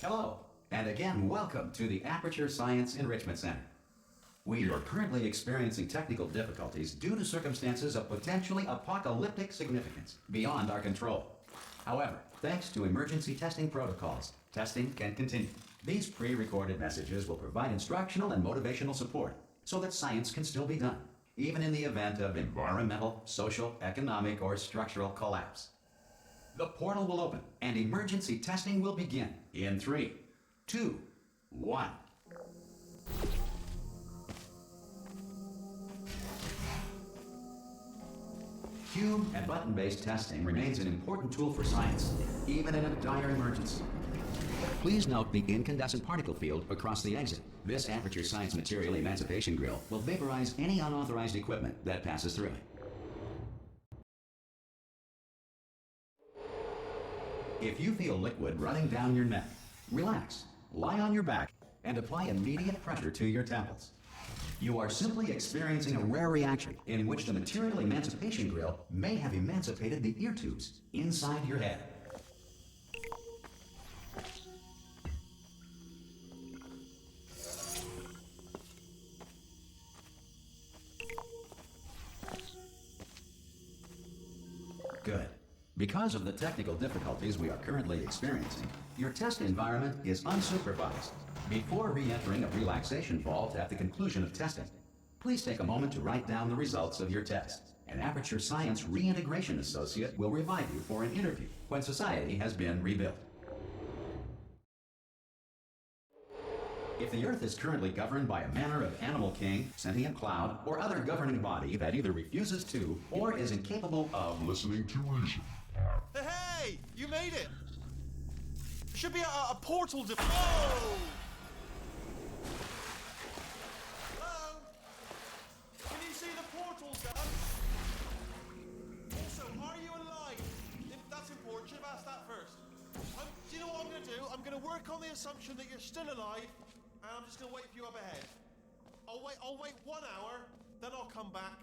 Hello, and again welcome to the Aperture Science Enrichment Center. We are currently experiencing technical difficulties due to circumstances of potentially apocalyptic significance beyond our control. However, thanks to emergency testing protocols, testing can continue. These pre-recorded messages will provide instructional and motivational support so that science can still be done, even in the event of environmental, social, economic, or structural collapse. The portal will open and emergency testing will begin in 3, 2, 1. Cube and button-based testing remains an important tool for science, even in a dire emergency. Please note the incandescent particle field across the exit. This Aperture Science Material Emancipation Grill will vaporize any unauthorized equipment that passes through it. If you feel liquid running down your neck, relax, lie on your back, and apply immediate pressure to your temples. You are simply experiencing a rare reaction in which the Material Emancipation Grill may have emancipated the ear tubes inside your head. Good. Because of the technical difficulties we are currently experiencing, your test environment is unsupervised. Before re-entering a relaxation vault at the conclusion of testing, please take a moment to write down the results of your test. An Aperture Science Reintegration Associate will revive you for an interview when society has been rebuilt. If the Earth is currently governed by a manner of animal king, sentient cloud, or other governing body that either refuses to or is incapable of listening to reason. Hey! You made it! Should be a portal to... Whoa! Hello? Can you see the portal, Doug? Also, are you alive? If that's important, should have asked that first. Do you know what I'm going to do? I'm going to work on the assumption that you're still alive, and I'm just going to wait for you up ahead. I'll wait 1 hour, then I'll come back.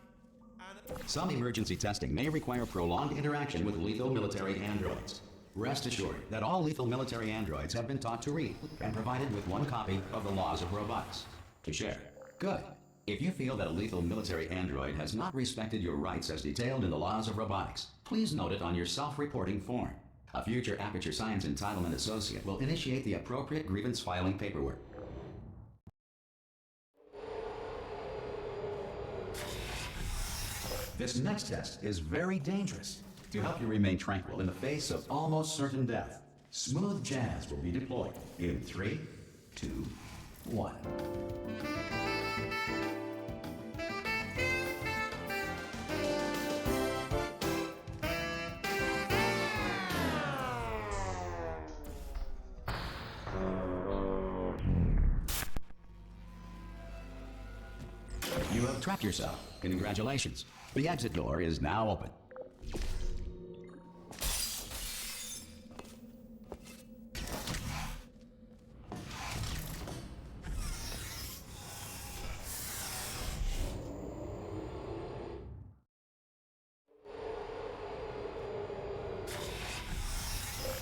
Some emergency testing may require prolonged interaction with lethal military androids. Rest assured that all lethal military androids have been taught to read and provided with 1 copy of the Laws of Robotics to share. Good. If you feel that a lethal military android has not respected your rights as detailed in the Laws of Robotics, please note it on your self-reporting form. A future Aperture Science Entitlement Associate will initiate the appropriate grievance filing paperwork. This next test is very dangerous. To help you remain tranquil in the face of almost certain death, smooth jazz will be deployed in 3, 2, 1. You have trapped yourself. Congratulations. The exit door is now open.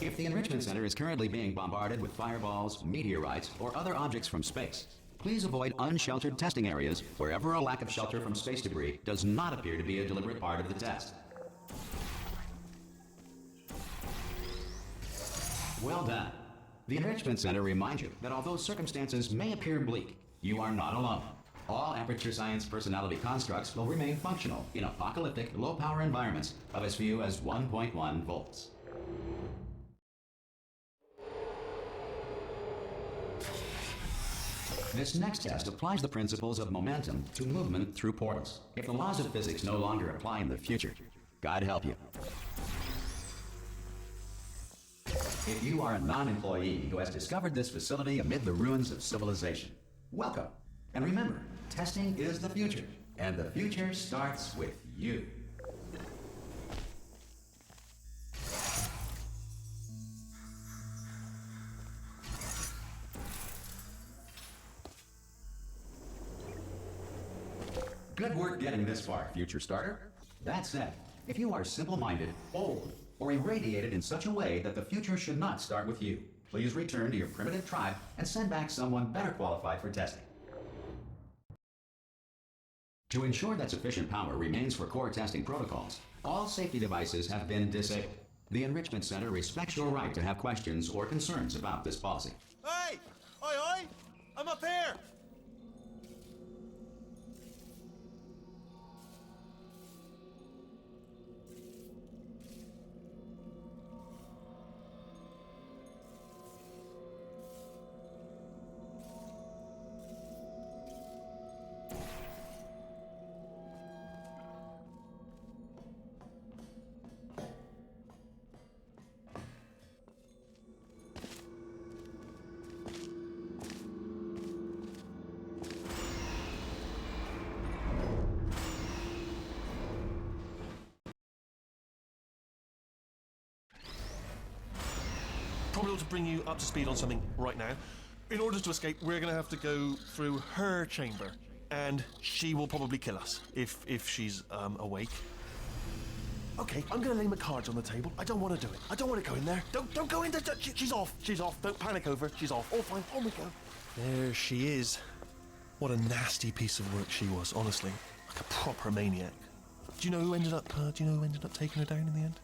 If the Enrichment Center is currently being bombarded with fireballs, meteorites, or other objects from space, please avoid unsheltered testing areas wherever a lack of shelter from space debris does not appear to be a deliberate part of the test. Well done. The Enrichment Center reminds you that although circumstances may appear bleak, you are not alone. All Aperture Science personality constructs will remain functional in apocalyptic, low-power environments of as few as 1.1 volts. This next test applies the principles of momentum to movement through portals. If the laws of physics no longer apply in the future, God help you. If you are a non-employee who has discovered this facility amid the ruins of civilization, welcome. And remember, testing is the future, and the future starts with you. Good work getting this far, future starter. That said, if you are simple-minded, old, or irradiated in such a way that the future should not start with you, please return to your primitive tribe and send back someone better qualified for testing. To ensure that sufficient power remains for core testing protocols, all safety devices have been disabled. The Enrichment Center respects your right to have questions or concerns about this policy. Hey! Oi, oi! I'm up here! Probably ought to bring you up to speed on something right now. In order to escape, we're going to have to go through her chamber, and she will probably kill us if she's awake. Okay, I'm going to lay my cards on the table. I don't want to do it. I don't want to go in there. Don't go in there. She's off. She's off. Don't panic over. She's off. All fine. On we go. There she is. What a nasty piece of work she was. Honestly, like a proper maniac. Do you know who ended up? Taking her down in the end?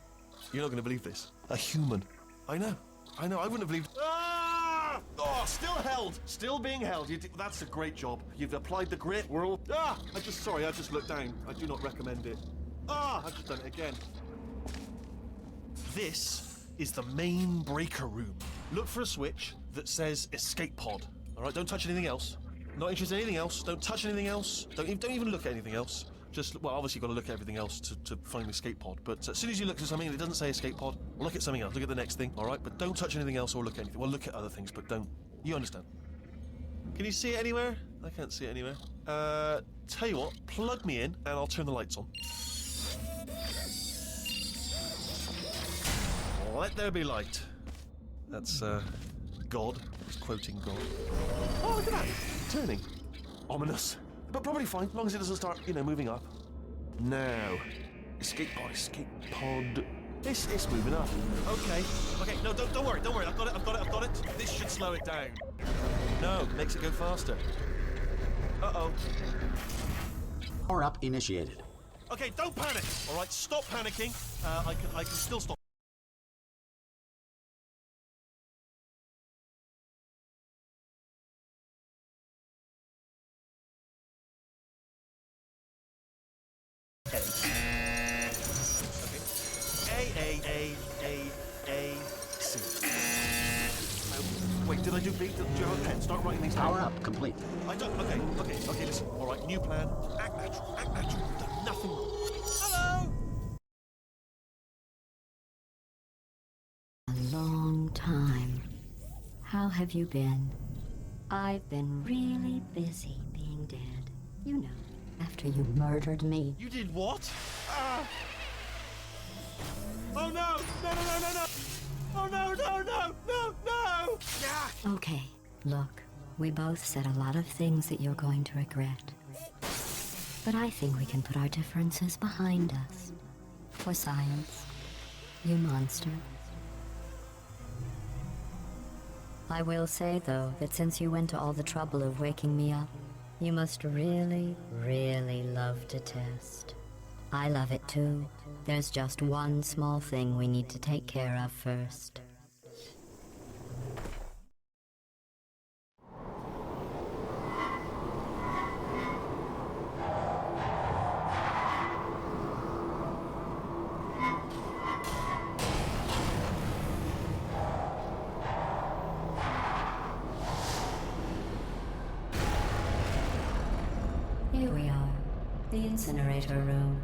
You're not going to believe this. A human. I know. I wouldn't have believed. Ah! Oh, still held. Still being held. That's a great job. You've applied the grit. We're all. Ah! I just looked down. I do not recommend it. Ah! I've just done it again. This is the main breaker room. Look for a switch that says escape pod. All right, don't touch anything else. Not interested in anything else. Don't touch anything else. Don't even look at anything else. Just, well, obviously you've got to look at everything else to find the escape pod. But as soon as you look at something and it doesn't say escape pod, look at something else. Look at the next thing, all right? But don't touch anything else or look at anything. Well, look at other things, but don't. You understand? Can you see it anywhere? I can't see it anywhere. Tell you what, plug me in and I'll turn the lights on. Let there be light. That's, God. He's quoting God. Oh, look at that. Turning. Ominous. But probably fine, as long as it doesn't start, moving up. Now. Escape pod. It's moving up. Okay, no, don't worry. I've got it. This should slow it down. No, makes it go faster. Uh-oh. Power up initiated. Okay, don't panic, all right? Stop panicking. I can still stop. A-C. Wait, did I do B? Do you have a pen? Start writing these down. Power up complete. I don't. Okay, listen. All right, new plan. Act natural. You've done nothing wrong. Hello! A long time. How have you been? I've been really busy being dead. You know, after you murdered me. You did what? Oh no! No! Oh no! Yeah! Okay, look, we both said a lot of things that you're going to regret. But I think we can put our differences behind us. For science, you monster. I will say, though, that since you went to all the trouble of waking me up, you must really, really love to test. I love it too. There's just one small thing we need to take care of first. Here we are, the incinerator room.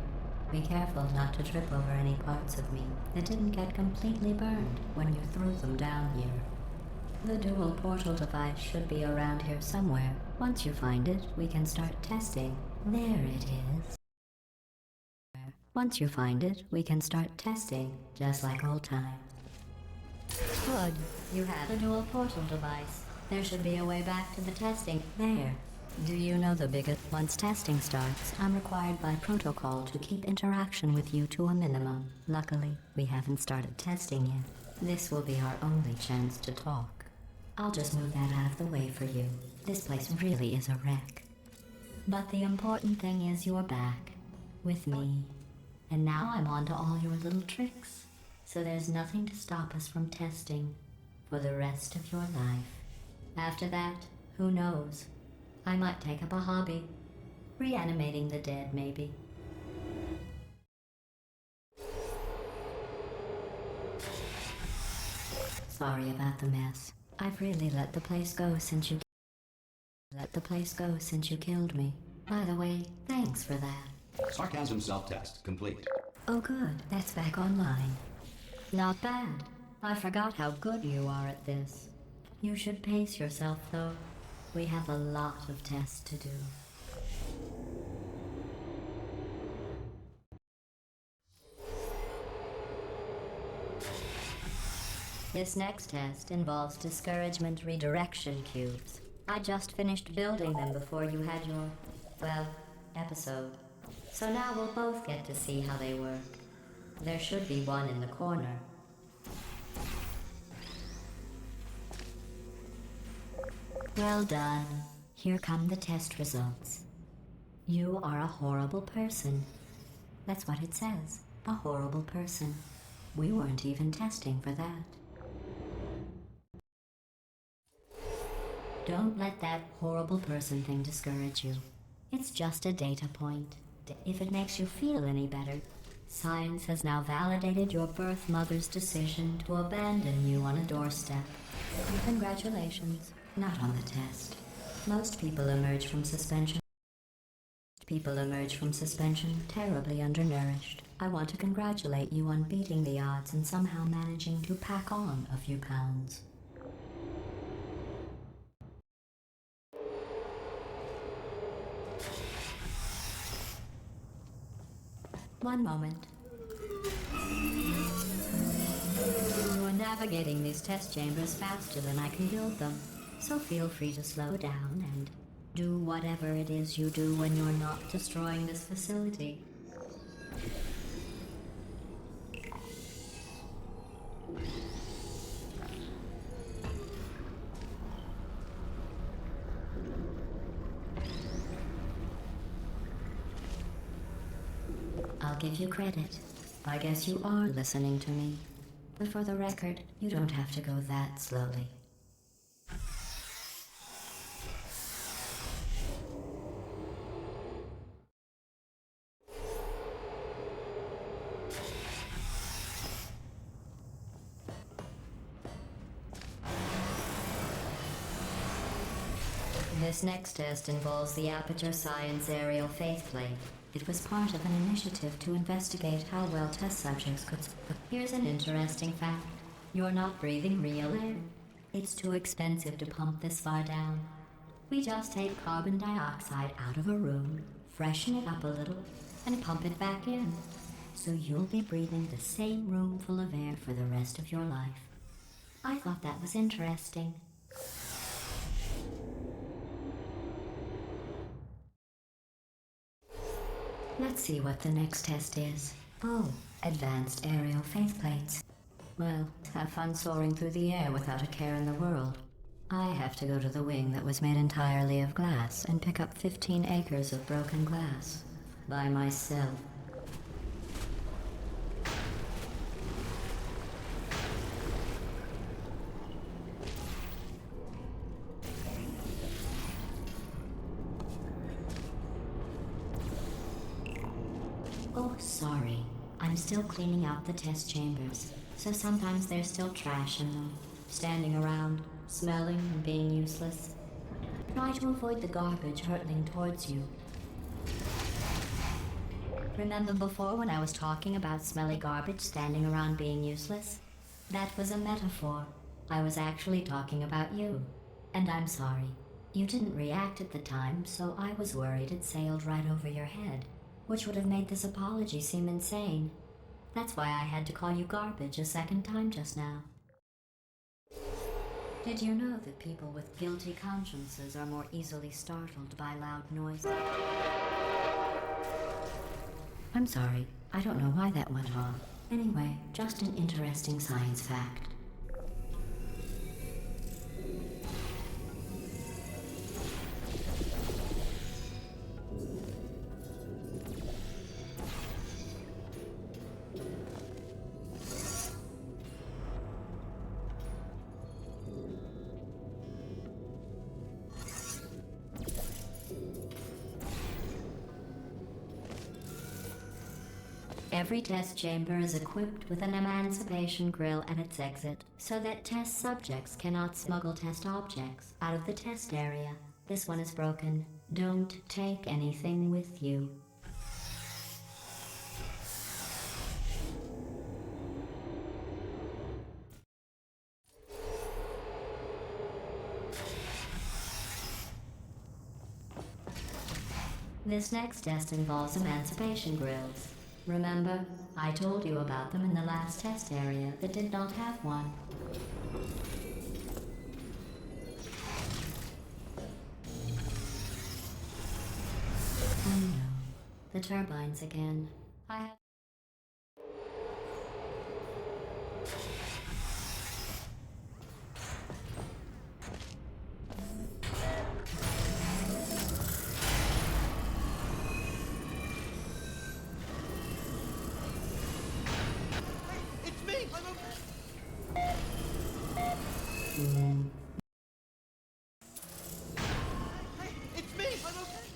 Be careful not to trip over any parts of me that didn't get completely burned when you threw them down here. The dual portal device should be around here somewhere. Once you find it, we can start testing. There it is. Once you find it, we can start testing, just like old times. Good. You have a dual portal device. There should be a way back to the testing. There. Do you know the biggest? Once testing starts, I'm required by protocol to keep interaction with you to a minimum. Luckily, we haven't started testing yet. This will be our only chance to talk. I'll just move that out of the way for you. This place really is a wreck. But the important thing is you're back. With me. And now I'm on to all your little tricks. So there's nothing to stop us from testing for the rest of your life. After that, who knows? I might take up a hobby. Reanimating the dead, maybe. Sorry about the mess. I've really let the place go since you killed me. By the way, thanks for that. Sarcasm self-test complete. Oh good, that's back online. Not bad. I forgot how good you are at this. You should pace yourself though. We have a lot of tests to do. This next test involves discouragement redirection cubes. I just finished building them before you had your, well, episode. So now we'll both get to see how they work. There should be one in the corner. Well done. Here come the test results. You are a horrible person. That's what it says. A horrible person. We weren't even testing for that. Don't let that horrible person thing discourage you. It's just a data point. If it makes you feel any better, science has now validated your birth mother's decision to abandon you on a doorstep. Congratulations. Not on the test. Most people emerge from suspension terribly undernourished. I want to congratulate you on beating the odds and somehow managing to pack on a few pounds. One moment. You're navigating these test chambers faster than I can build them, so feel free to slow down and do whatever it is you do when you're not destroying this facility. I'll give you credit. I guess you are listening to me. But for the record, you don't have to go that slowly. This next test involves the Aperture Science Aerial Faithplate. It was part of an initiative to investigate how well test subjects could... Here's an interesting fact. You're not breathing real air. It's too expensive to pump this far down. We just take carbon dioxide out of a room, freshen it up a little, and pump it back in. So you'll be breathing the same room full of air for the rest of your life. I thought that was interesting. Let's see what the next test is. Oh, advanced aerial faithplates. Well, have fun soaring through the air without a care in the world. I have to go to the wing that was made entirely of glass and pick up 15 acres of broken glass. By myself. Oh, sorry. I'm still cleaning out the test chambers, so sometimes there's still trash in them, standing around, smelling and being useless. Try to avoid the garbage hurtling towards you. Remember before when I was talking about smelly garbage standing around being useless? That was a metaphor. I was actually talking about you. And I'm sorry. You didn't react at the time, so I was worried it sailed right over your head, which would have made this apology seem insane. That's why I had to call you garbage a second time just now. Did you know that people with guilty consciences are more easily startled by loud noises? I'm sorry, I don't know why that went on. Anyway, just an interesting science fact. Every test chamber is equipped with an emancipation grill at its exit, so that test subjects cannot smuggle test objects out of the test area. This one is broken. Don't take anything with you. This next test involves emancipation grills. Remember, I told you about them in the last test area that did not have one. Oh no, the turbines again. I have... It's me! I'm okay! Hey, it's me! I'm okay!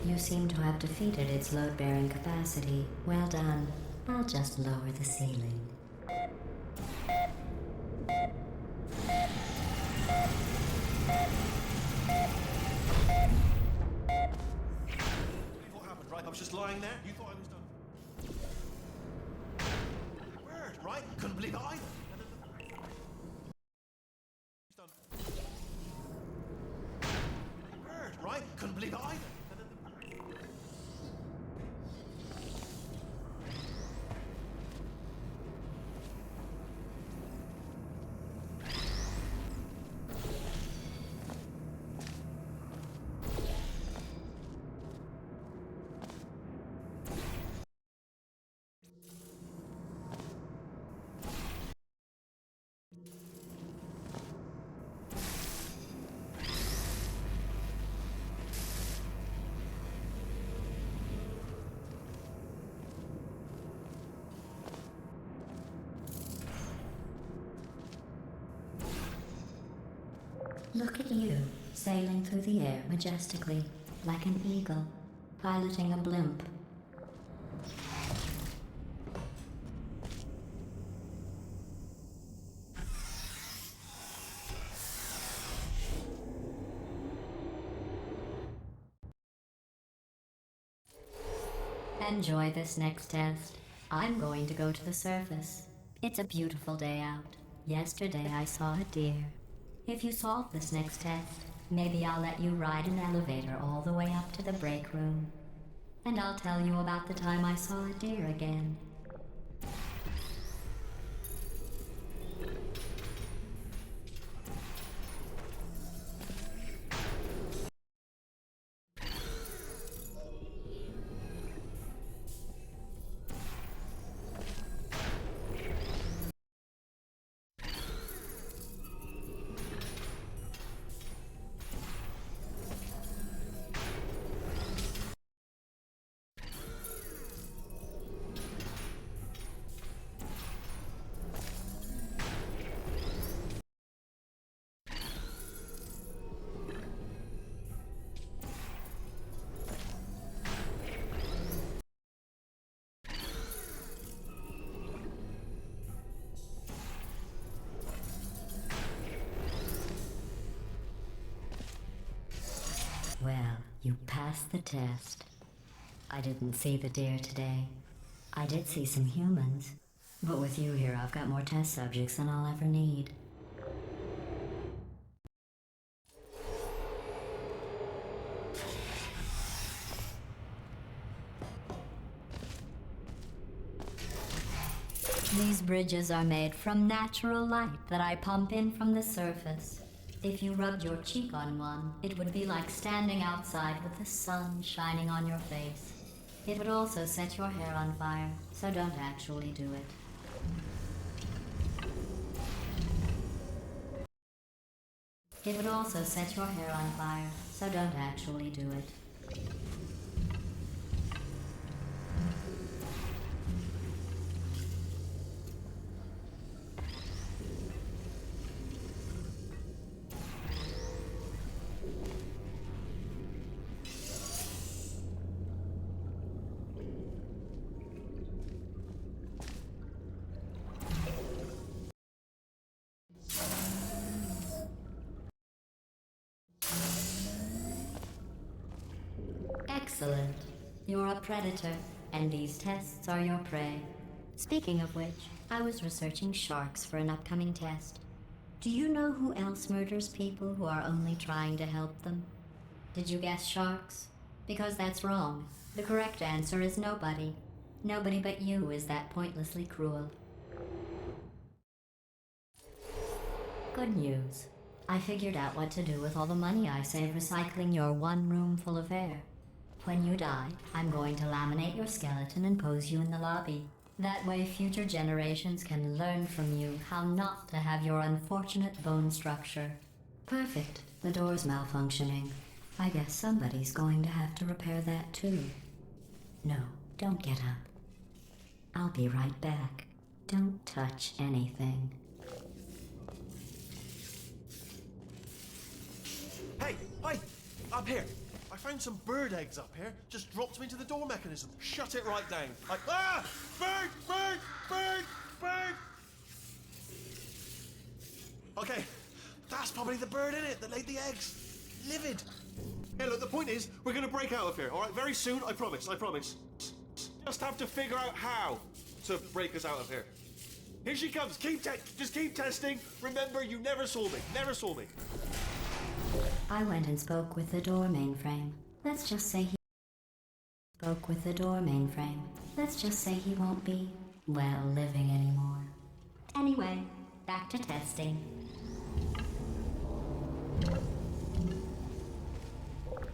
You seem to have defeated its load-bearing capacity. Well done. I'll just lower the ceiling. What happened, right? I was just lying there. You thought I was done. Word, right? Couldn't believe it either. He's done. Word, right? Couldn't believe it either. Look at you, sailing through the air majestically, like an eagle, piloting a blimp. Enjoy this next test. I'm going to go to the surface. It's a beautiful day out. Yesterday I saw a deer. If you solve this next test, maybe I'll let you ride an elevator all the way up to the break room. And I'll tell you about the time I saw a deer again. Well, you passed the test. I didn't see the deer today. I did see some humans. But with you here, I've got more test subjects than I'll ever need. These bridges are made from natural light that I pump in from the surface. If you rubbed your cheek on one, it would be like standing outside with the sun shining on your face. It would also set your hair on fire, so don't actually do it. It would also set your hair on fire, so don't actually do it. Excellent. You're a predator, and these tests are your prey. Speaking of which, I was researching sharks for an upcoming test. Do you know who else murders people who are only trying to help them? Did you guess sharks? Because that's wrong. The correct answer is nobody. Nobody but you is that pointlessly cruel. Good news. I figured out what to do with all the money I saved recycling your one room full of air. When you die, I'm going to laminate your skeleton and pose you in the lobby. That way future generations can learn from you how not to have your unfortunate bone structure. Perfect. The door's malfunctioning. I guess somebody's going to have to repair that too. No, don't get up. I'll be right back. Don't touch anything. Hey, up here. I found some bird eggs up here. Just dropped them into the door mechanism. Shut it right down. Bird! Okay, that's probably the bird in it that laid the eggs. Livid. Hey, look, the point is, we're gonna break out of here, all right? Very soon, I promise. Just have to figure out how to break us out of here. Here she comes. Just keep testing. Remember, you never saw me. I went and spoke with the door mainframe. Let's just say he won't be, well, living anymore. Anyway, back to testing.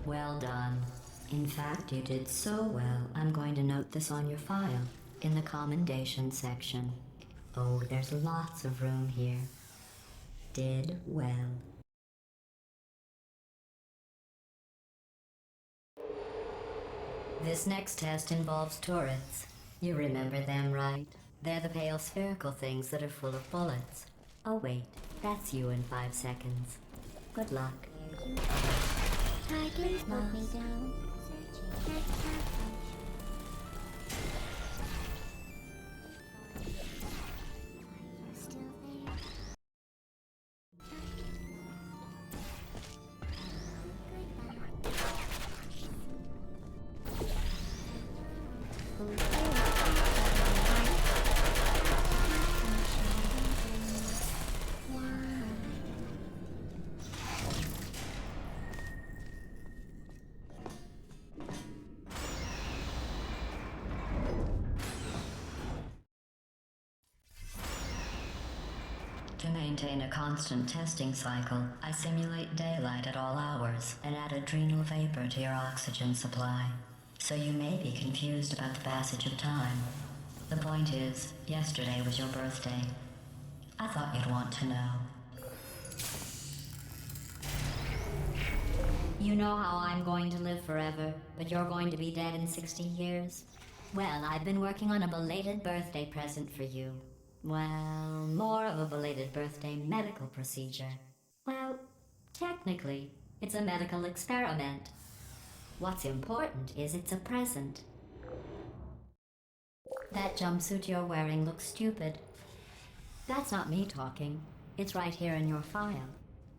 Well done. In fact, you did so well, I'm going to note this on your file, in the commendation section. Oh, there's lots of room here. Did well. This next test involves turrets. You remember them, right? They're the pale spherical things that are full of bullets. Oh wait, that's you in 5 seconds. Good luck. Hi, please put me down. Still there. To maintain a constant testing cycle, I simulate daylight at all hours and add adrenal vapor to your oxygen supply. So you may be confused about the passage of time. The point is, yesterday was your birthday. I thought you'd want to know. You know how I'm going to live forever, but you're going to be dead in 60 years? Well, I've been working on a belated birthday present for you. Well, more of a belated birthday medical procedure. Well, technically, it's a medical experiment. What's important is it's a present. That jumpsuit you're wearing looks stupid. That's not me talking. It's right here in your file.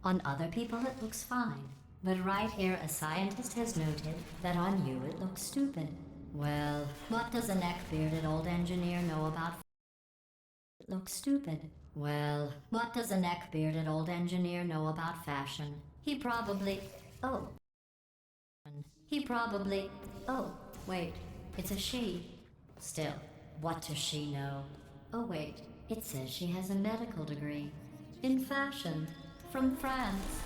On other people it looks fine. But right here a scientist has noted that on you it looks stupid. Well, what does a neck-bearded old engineer know about it looks stupid? Well, what does a neck-bearded old engineer know about fashion? He probably... Oh, wait, it's a she. Still, what does she know? Oh wait, it says she has a medical degree. In fashion. From France.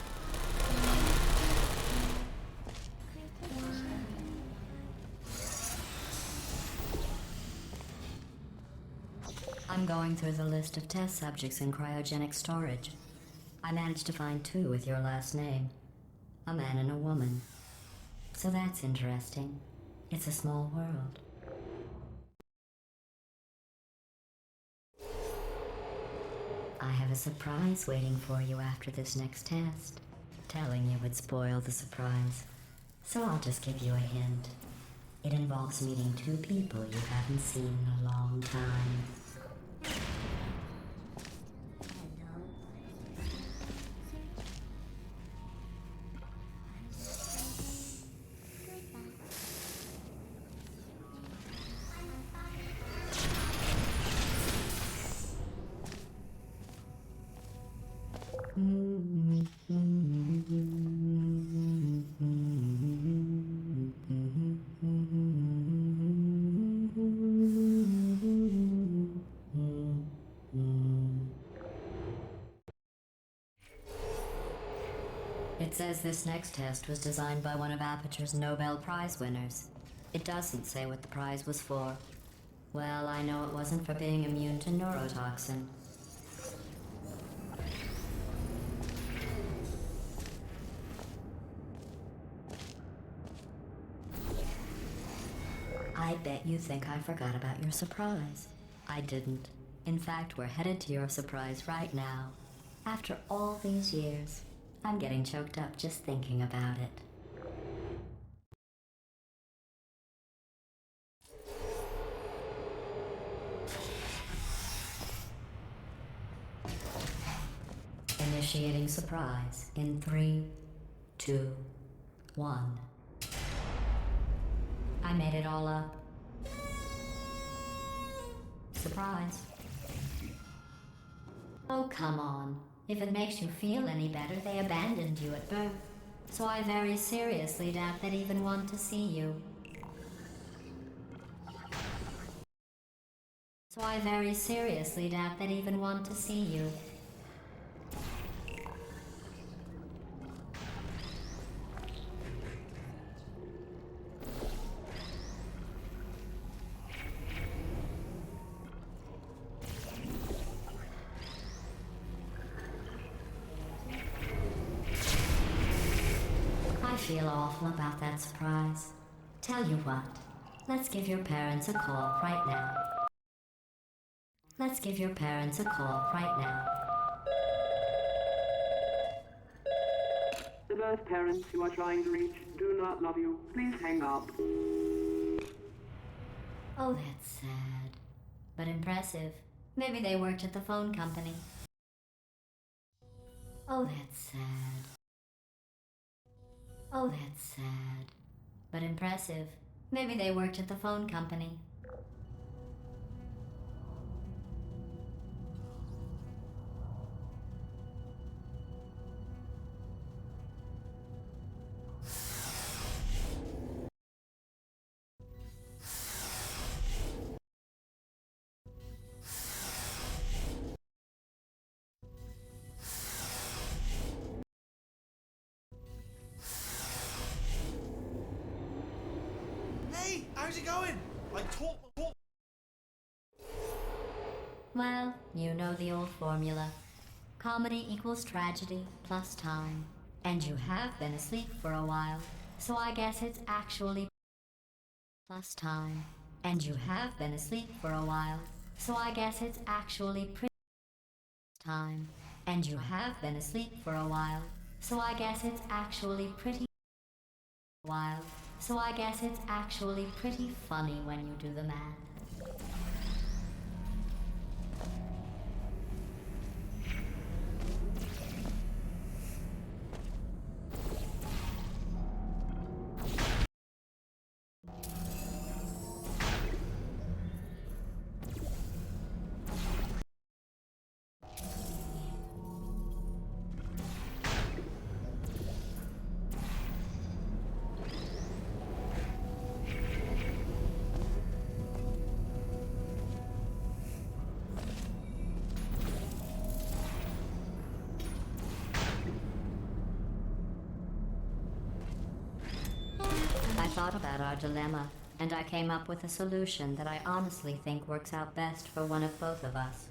I'm going through the list of test subjects in cryogenic storage. I managed to find 2 with your last name. A man and a woman. So that's interesting. It's a small world. I have a surprise waiting for you after this next test. Telling you would spoil the surprise. So I'll just give you a hint. It involves meeting 2 people you haven't seen in a long time. It says this next test was designed by one of Aperture's Nobel Prize winners. It doesn't say what the prize was for. Well, I know it wasn't for being immune to neurotoxin. I bet you think I forgot about your surprise. I didn't. In fact, we're headed to your surprise right now. After all these years, I'm getting choked up just thinking about it. Initiating surprise in 3, 2, 1. I made it all up. Surprise. Oh, come on. If it makes you feel any better, they abandoned you at birth. So I very seriously doubt they'd even want to see you. So I very seriously doubt they'd even want to see you. I feel awful about that surprise. Tell you what, let's give your parents a call right now. Let's give your parents a call right now. The birth parents you are trying to reach do not love you. Please hang up. Oh, that's sad. But impressive. Maybe they worked at the phone company. Oh, that's sad. Oh, that's sad. But impressive. Maybe they worked at the phone company. Hey, how's it going? Like, talk. Well, you know the old formula. Comedy equals tragedy plus time. And you have been asleep for a while, so I guess it's actually plus time. And you have been asleep for a while, so I guess it's actually pretty time. And you have been asleep for a while, so I guess it's actually pretty while. So I guess it's actually pretty funny when you do the math. I thought about our dilemma. and I came up with a solution that I honestly think works out best for one of both of us.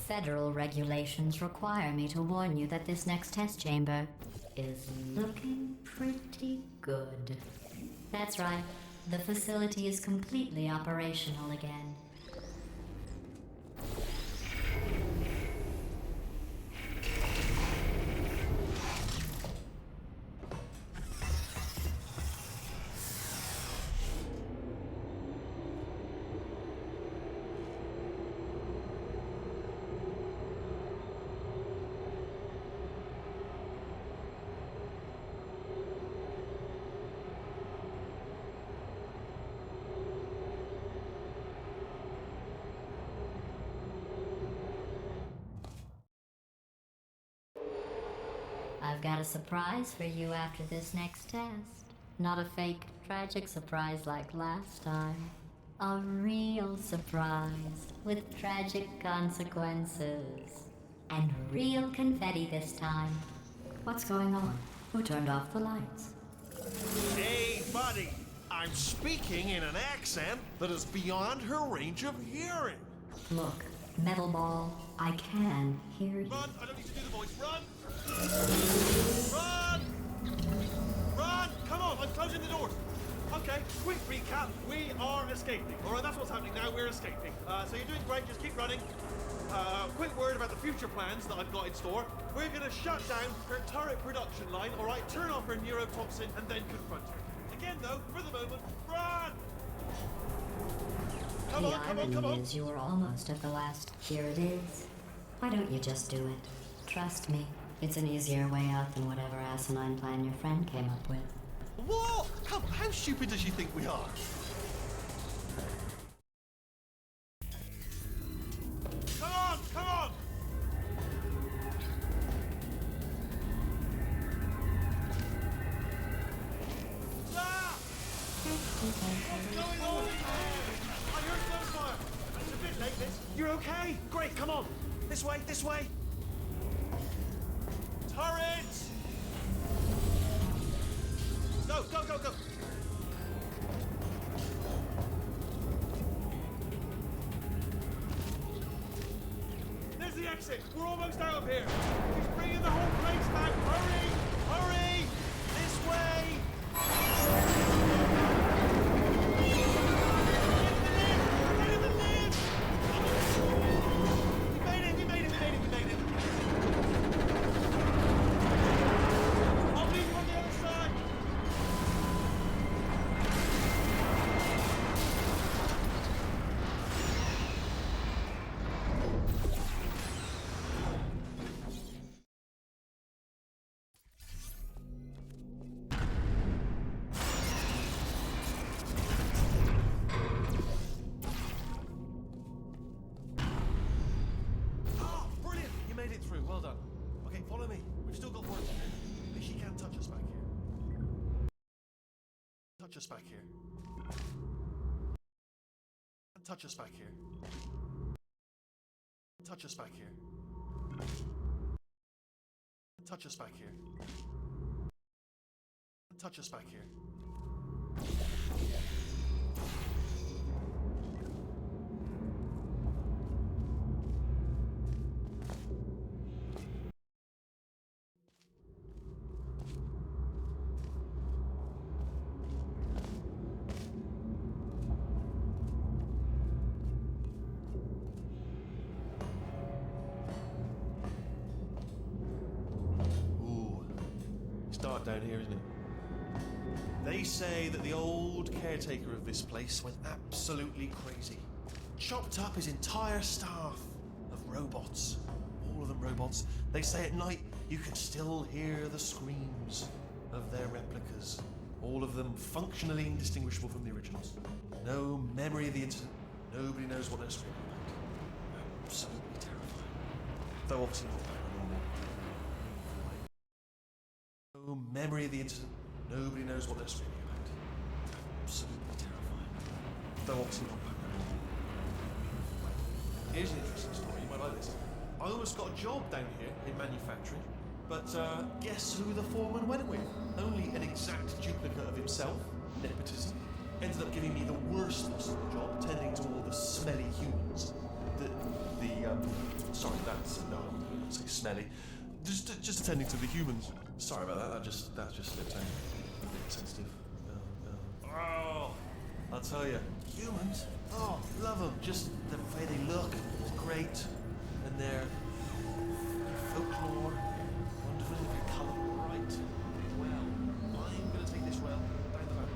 Federal regulations require me to warn you that this next test chamber is looking pretty good. That's right, the facility is completely operational again. I've got a surprise for you after this next test. Not a fake, tragic surprise like last time. A real surprise with tragic consequences. And real confetti this time. What's going on? Who turned off the lights? Hey, buddy! I'm speaking in an accent that is beyond her range of hearing. Look, Metal Ball, I can hear you. Run! I don't need to do the voice. Run! Run! Run! Come on, I'm closing the doors. Okay, quick recap. We are escaping. All right, that's what's happening now. We're escaping. So you're doing great. Just keep running. Quick word about the future plans that I've got in store. We're going to shut down her turret production line. All right, turn off her neurotoxin and then confront her. Again, though, for the moment, run! Come The on, come on, irony come on. is you were almost at the last. Here it is. Why don't you just do it? Trust me, it's an easier way out than whatever asinine plan your friend came up with. What? How stupid does she think we are? Come on, come on! Ah! What's going on? I heard gunfire. It's a bit late, this. You're okay? Great, come on. This way, this way. Turrets! Go, go, go, go! There's the exit! We're almost out of here! He's bringing the whole place back! Hurry! Hurry! This way! Get in the lift! We made it! We made it! We made it! We made it! I'll meet you on the other side! Ah, brilliant! You made it through. Well done. Okay, follow me. We've still got work to do. At least she can't touch us back here. Touch us back here. Can't touch us back here. Touch us back here. Touch us back here. Touch us back here. Ooh, it's dark down here, isn't it? They say that the old caretaker of this place went absolutely crazy. Chopped up his entire staff of robots. All of them robots. They say at night you can still hear the screams of their replicas. All of them functionally indistinguishable from the originals. No memory of the incident. Nobody knows what they're screaming about. Absolutely terrifying. Though obviously not paranormal. No memory of the incident. Nobody knows what they're screaming about. Absolutely terrifying. Though obviously not paranormal. Here's an interesting story. You might like this. I almost got a job down here in manufacturing. But guess who the foreman went with? Only an exact duplicate of himself, nepotism. Ended up giving me the worst possible job, tending to all the smelly humans. Sorry, that's, no, I wouldn't say smelly. Just attending to the humans. Sorry about that, that just slipped out. A bit sensitive. Oh, I'll tell you, humans, oh, love them. Just the way they look is great. And their folklore, wonderful, if you colour them right. Well, I'm going to take this well down the back.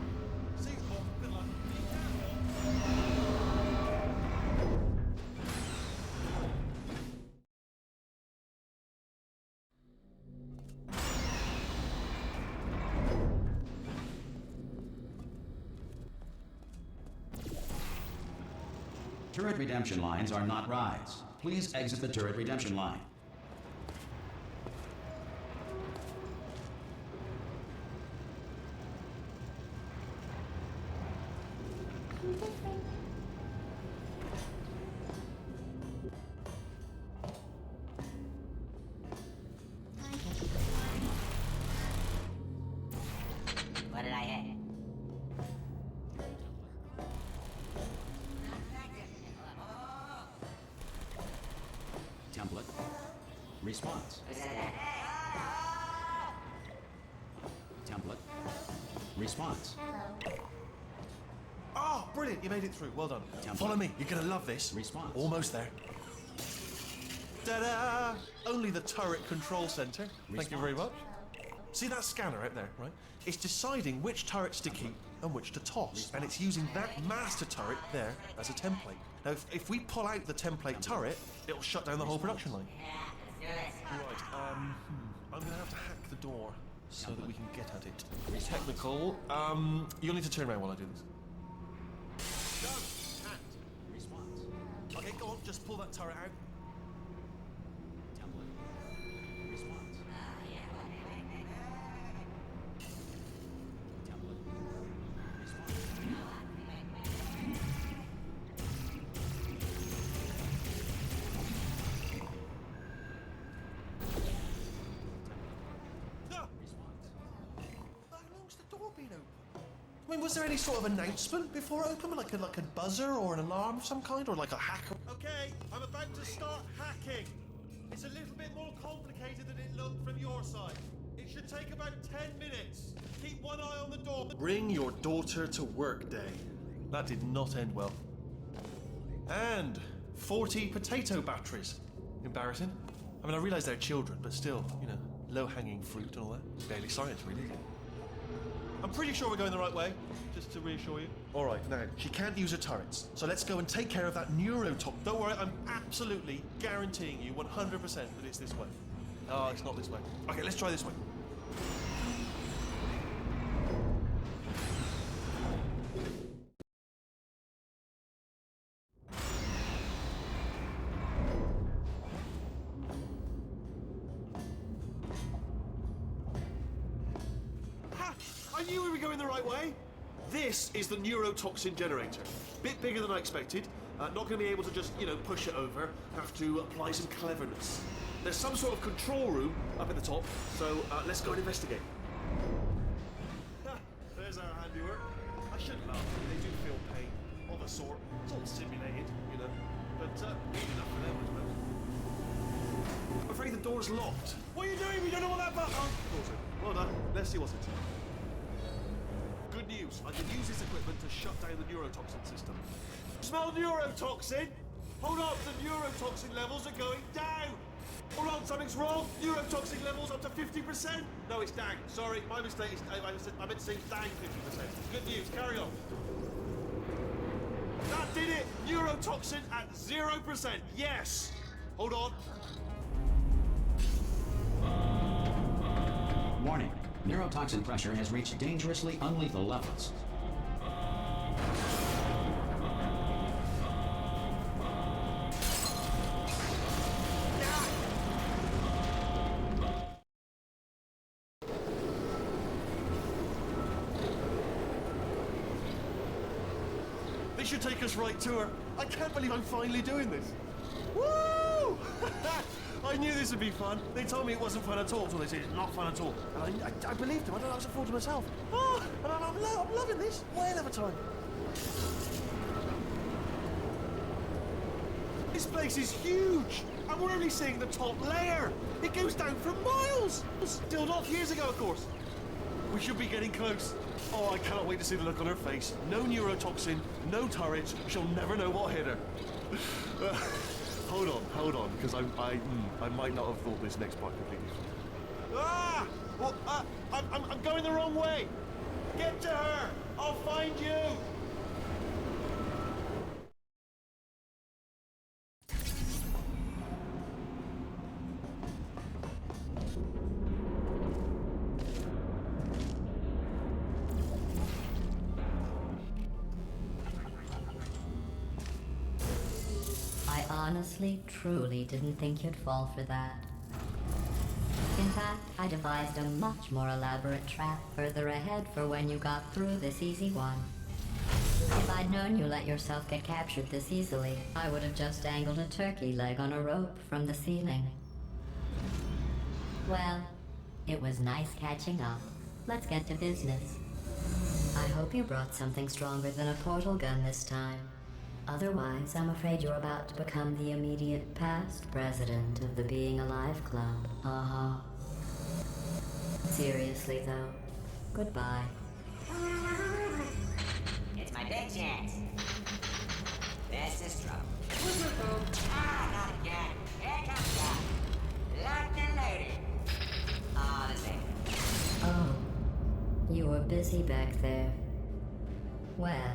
See you, Paul. Good luck. Be careful. Turret redemption lines are not rides. Please exit the turret redemption line. What did I hit? Template. Response. Template. Response. Oh, brilliant, you made it through. Well done. Template. Follow me, you're going to love this. Response. Almost there. Ta-da! Only the turret control center. Thank you very much. See that scanner out there, right? It's deciding which turrets to keep and which to toss. And it's using that master turret there as a template. Now, if we pull out the template turret, it'll shut down the whole production line. Right, I'm going to have to hack the door so that we can get at it. Technical. You'll need to turn around while I do this. Done. Hacked. Response. Okay, go on, just pull that turret out. Template. Response. Template. Response. No! How long's the door been open? I mean, was there any sort of announcement before it opened? Like a buzzer or an alarm of some kind? Or like a hacker? Okay, I'm about to start hacking. It's a little bit more complicated than it looked from your side. It should take about 10 minutes. Keep one eye on the door. Bring your daughter to work day. That did not end well. And 40 potato batteries. Embarrassing. I mean, I realise they're children, but still, you know, low-hanging fruit and all that. Barely science, really, is it? I'm pretty sure we're going the right way, just to reassure you. All right, now, she can't use her turrets, so let's go and take care of that neurotox. Don't worry, I'm absolutely guaranteeing you 100% that it's this way. Oh, it's not this way. Okay, let's try this way. Ha! I knew we were going the right way. This is the neurotoxin generator. Bit bigger than I expected. Not going to be able to just, you know, push it over. Have to apply some cleverness. There's some sort of control room up at the top, so let's go and investigate. There's our handiwork. I shouldn't laugh. They do feel pain of a sort. It's all simulated, you know. But good enough for them, I suppose. I'm afraid the door's locked. What are you doing? We don't know what that button. Oh, well done. Let's see what's it. Good news. I can use this equipment to shut down the neurotoxin system. Smell neurotoxin? Hold on, the neurotoxin levels are going down. Hold on, something's wrong. Neurotoxin levels up to 50%. No, it's down. Sorry, my mistake. I meant to say down 50%. Good news. Carry on. That did it. Neurotoxin at 0%. Yes. Hold on. Warning. Neurotoxin pressure has reached dangerously unlethal levels. This should take us right to her. I can't believe I'm finally doing this. Woo! I knew this would be fun. They told me it wasn't fun at all, so they said it's not fun at all. And I believed them. I don't know, I was a fool to myself. Oh, and I'm loving this. Way of a time. This place is huge, and we're only seeing the top layer. It goes down for miles. It was sealed off years ago, of course. We should be getting close. Oh, I cannot wait to see the look on her face. No neurotoxin, no turret. She'll never know what hit her. Hold on, because I might not have thought this next part completely through. Ah! Well, I'm going the wrong way. Get to her. I'll find you. I honestly, truly didn't think you'd fall for that. In fact, I devised a much more elaborate trap further ahead for when you got through this easy one. If I'd known you let yourself get captured this easily, I would have just dangled a turkey leg on a rope from the ceiling. Well, it was nice catching up. Let's get to business. I hope you brought something stronger than a portal gun this time. Otherwise, I'm afraid you're about to become the immediate past president of the Being Alive Club. Uh-huh. Seriously, though, goodbye. It's my big chance. This is trouble. Ah, not again. Here comes that. Locked and loaded. Ah, the same. Oh, you were busy back there. Well,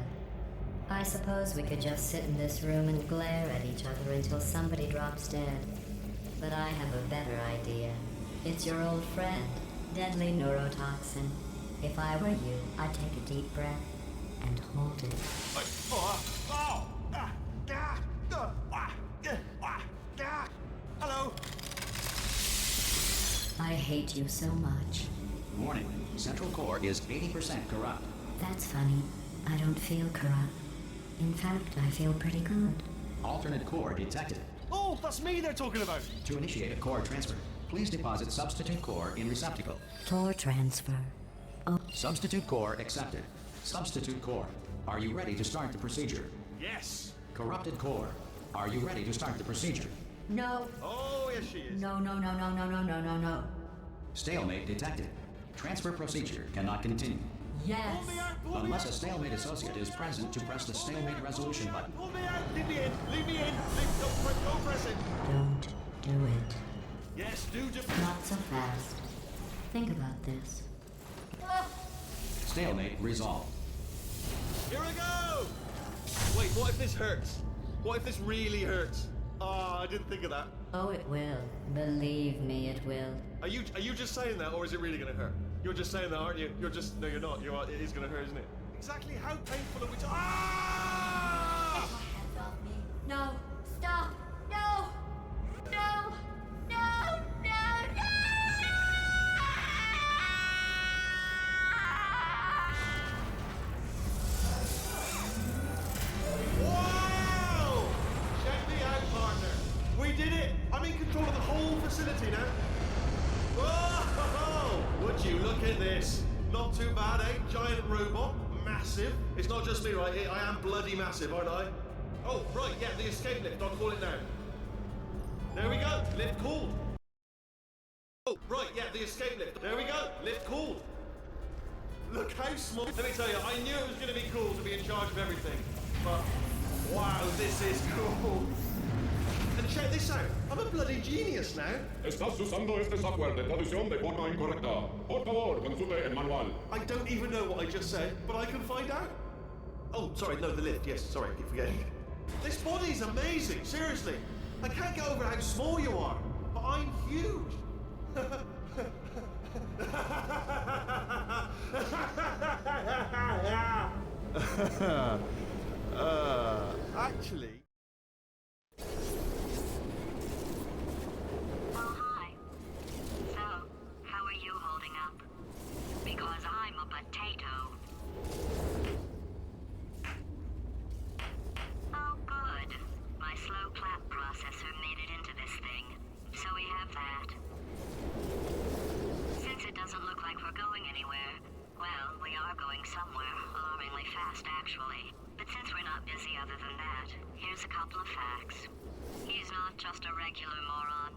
I suppose we could just sit in this room and glare at each other until somebody drops dead. But I have a better idea. It's your old friend, deadly neurotoxin. If I were you, I'd take a deep breath and hold it. Hello. I hate you so much. Warning, Central Core is 80% corrupt. That's funny. I don't feel corrupt. In fact, I feel pretty good. Alternate core detected. Oh, that's me they're talking about. To initiate a core transfer, please deposit substitute core in receptacle. Core transfer. Oh, Substitute core accepted. Substitute core, are you ready to start the procedure? Yes. Corrupted core, are you ready to start the procedure? no. Oh, yes she is. No. Stalemate detected. Transfer procedure cannot continue. Yes. Pull me out, pull me Unless a out. stalemate associate is present to press the stalemate resolution button. Pull me out. Leave me in. Don't press it. Don't do it. Yes, do just. Not so fast. Think about this. Stalemate resolved. Here we go. Wait, what if this hurts? What if this really hurts? Ah, I didn't think of that. Oh, it will. Believe me, it will. Are you just saying that, or is it really gonna hurt? You're just saying that, aren't you? No, you're not. It is gonna hurt, isn't it? Exactly how painful are we? Ah! Hands off me. No. Stop. No. No. No. No. Wow! Check me out, partner. We did it. I'm in control of the whole facility now. Whoa! Would you look at this? Not too bad, eh? Giant robot, massive. It's not just me, right? I am bloody massive, aren't I? Oh, right, yeah, the escape lift. I'll call it now. There we go. Lift called. Oh, right, yeah, the escape lift. There we go. Lift called. Look how small. Let me tell you, I knew it was going to be cool to be in charge of everything. But, wow, this is cool. And check this out. I'm a bloody genius now. Estás usando este software de traducción de forma incorrecta. Por favor, consulte el manual. I don't even know what I just said, but I can find out. Oh, sorry, no, the lift. Yes, sorry, I keep forgetting. This body's amazing, seriously. I can't get over how small you are, but I'm huge. Actually... Oh, hi. So, how are you holding up? Because I'm a potato. Oh, good. My slow clap processor made it into this thing. But since we're not busy other than that, here's a couple of facts. He's not just a regular moron.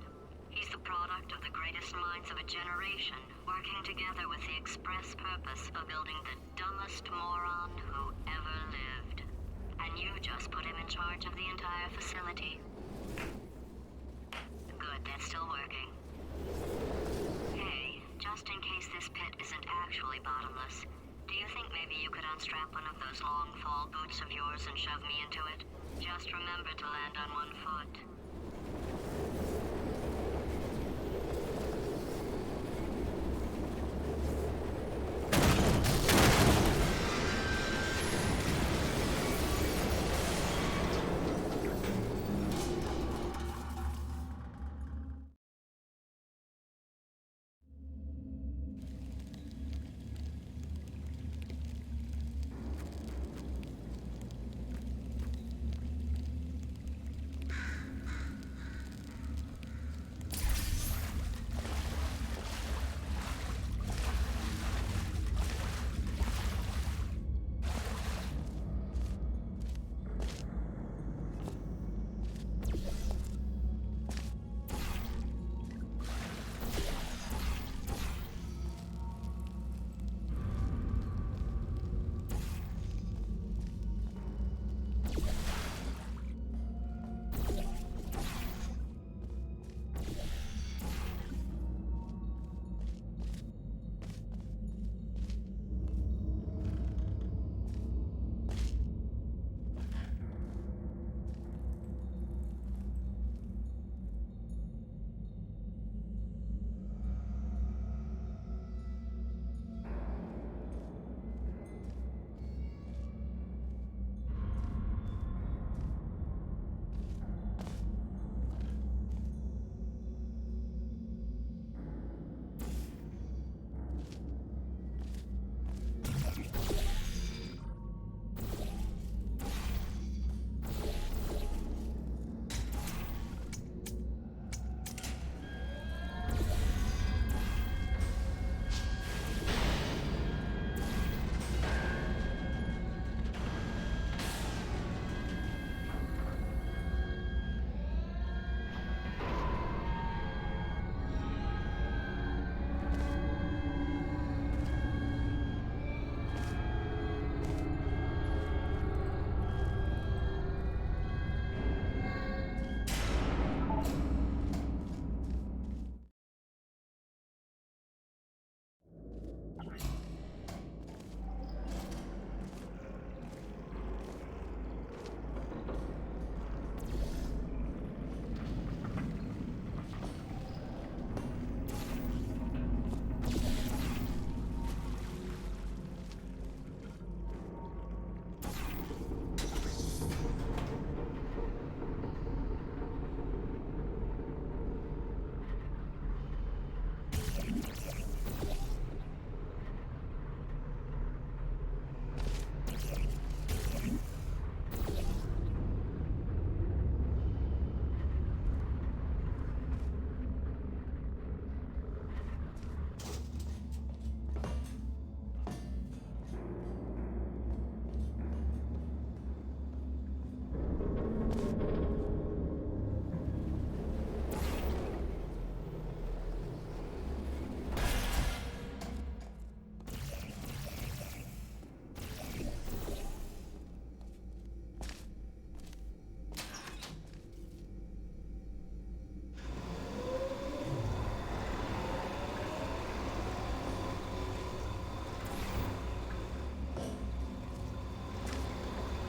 He's the product of the greatest minds of a generation, working together with the express purpose of building the dumbest moron who ever lived. And you just put him in charge of the entire facility. Good, that's still working. Hey, just in case this pit isn't actually bottomless, do you think maybe you could unstrap one of those long fall boots of yours and shove me into it? Just remember to land on one foot.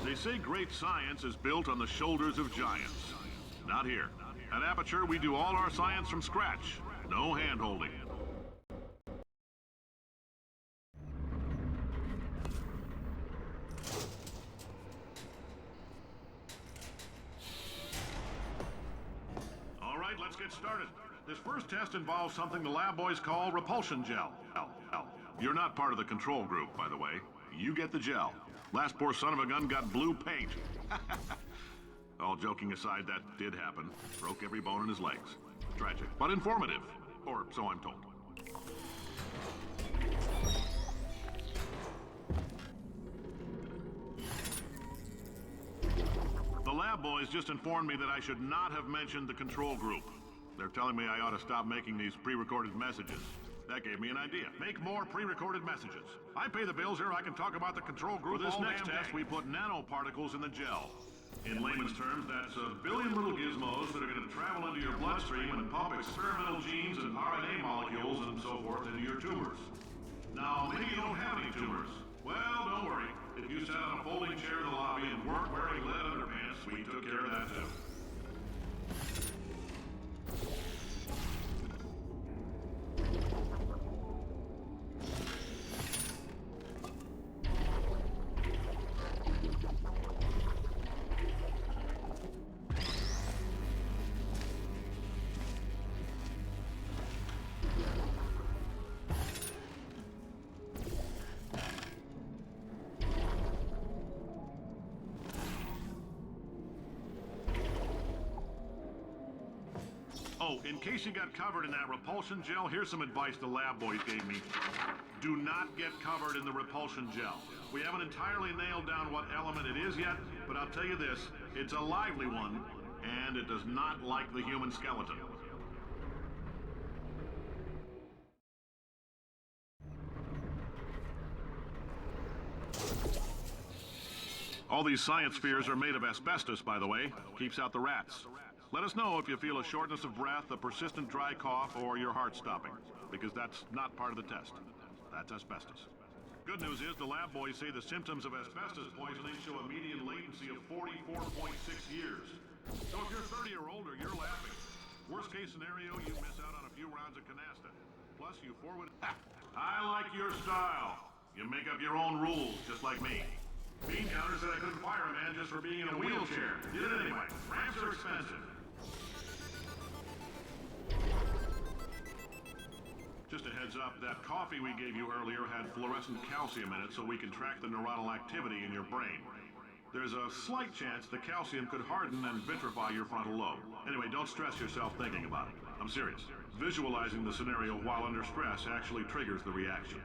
They say great science is built on the shoulders of giants. Not here. At Aperture, we do all our science from scratch. No hand-holding. All right, let's get started. This first test involves something the lab boys call repulsion gel. You're not part of the control group, by the way. You get the gel. Last poor son of a gun got blue paint. All joking aside, that did happen. Broke every bone in his legs. Tragic, but informative. Or so I'm told. lab boys just informed me that I should not have mentioned the control group. They're telling me I ought to stop making these pre-recorded messages. That gave me an idea. Make more pre-recorded messages. I pay the bills here, I can talk about the control group. For this next test, we put nanoparticles in the gel. In layman's terms, that's a billion little gizmos that are going to travel into your bloodstream and pump experimental genes and RNA molecules and so forth into your tumors. Now, maybe you don't have any tumors. Well, don't worry. If you sat on a folding chair in the lobby and weren't wearing lead underpants, we took care of that too. Oh, in case you got covered in that repulsion gel, here's some advice the lab boys gave me. Do not get covered in the repulsion gel. We haven't entirely nailed down what element it is yet, but I'll tell you this, it's a lively one, and it does not like the human skeleton. All these science spheres are made of asbestos, by the way. Keeps out the rats. Let us know if you feel a shortness of breath, a persistent dry cough, or your heart stopping, because that's not part of the test. That's asbestos. Good news is the lab boys say the symptoms of asbestos poisoning show a median latency of 44.6 years. So if you're 30 or older, you're laughing. Worst case scenario, you miss out on a few rounds of canasta. Plus, you forward... I like your style. You make up your own rules, just like me. Bean Counter said I couldn't fire a man just for being in a wheelchair. Did it anyway. Ramps are expensive. Just a heads up, that coffee we gave you earlier had fluorescent calcium in it so we can track the neuronal activity in your brain. There's a slight chance the calcium could harden and vitrify your frontal lobe. Anyway, don't stress yourself thinking about it. I'm serious. Visualizing the scenario while under stress actually triggers the reaction.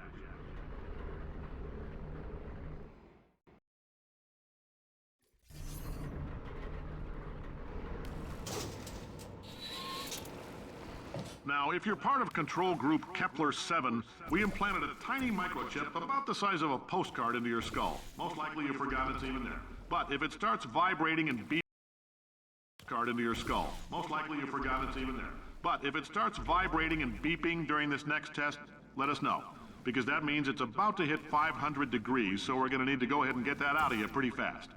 Now, if you're part of control group Kepler-7, we implanted a tiny microchip about the size of a postcard into your skull. Most likely you forgot it's even there. But if it starts vibrating and beeping into your skull, most likely you forgot it's even there. But if it starts vibrating and beeping during this next test, let us know. Because that means it's about to hit 500 degrees, so we're going to need to go ahead and get that out of you pretty fast.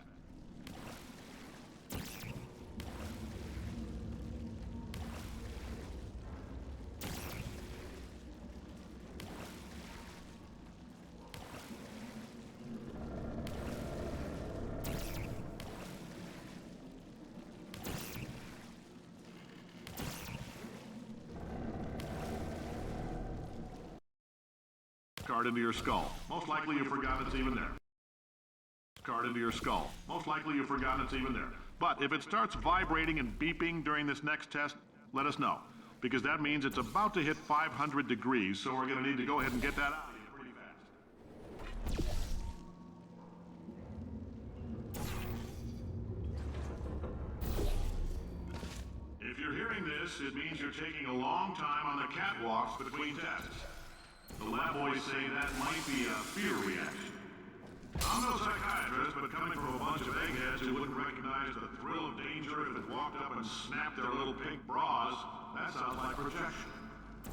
Card into your skull. Most likely you forgot it's even there. Card into your skull. Most likely you forgot it's even there. But if it starts vibrating and beeping during this next test, let us know. Because that means it's about to hit 500 degrees, so we're going to need to go ahead and get that out of you pretty fast. If you're hearing this, it means you're taking a long time on the catwalks between tests. The lab boys say that might be a fear reaction. I'm no psychiatrist, but coming from a bunch of eggheads who wouldn't recognize the thrill of danger if it walked up and snapped their little pink bras, that sounds like projection.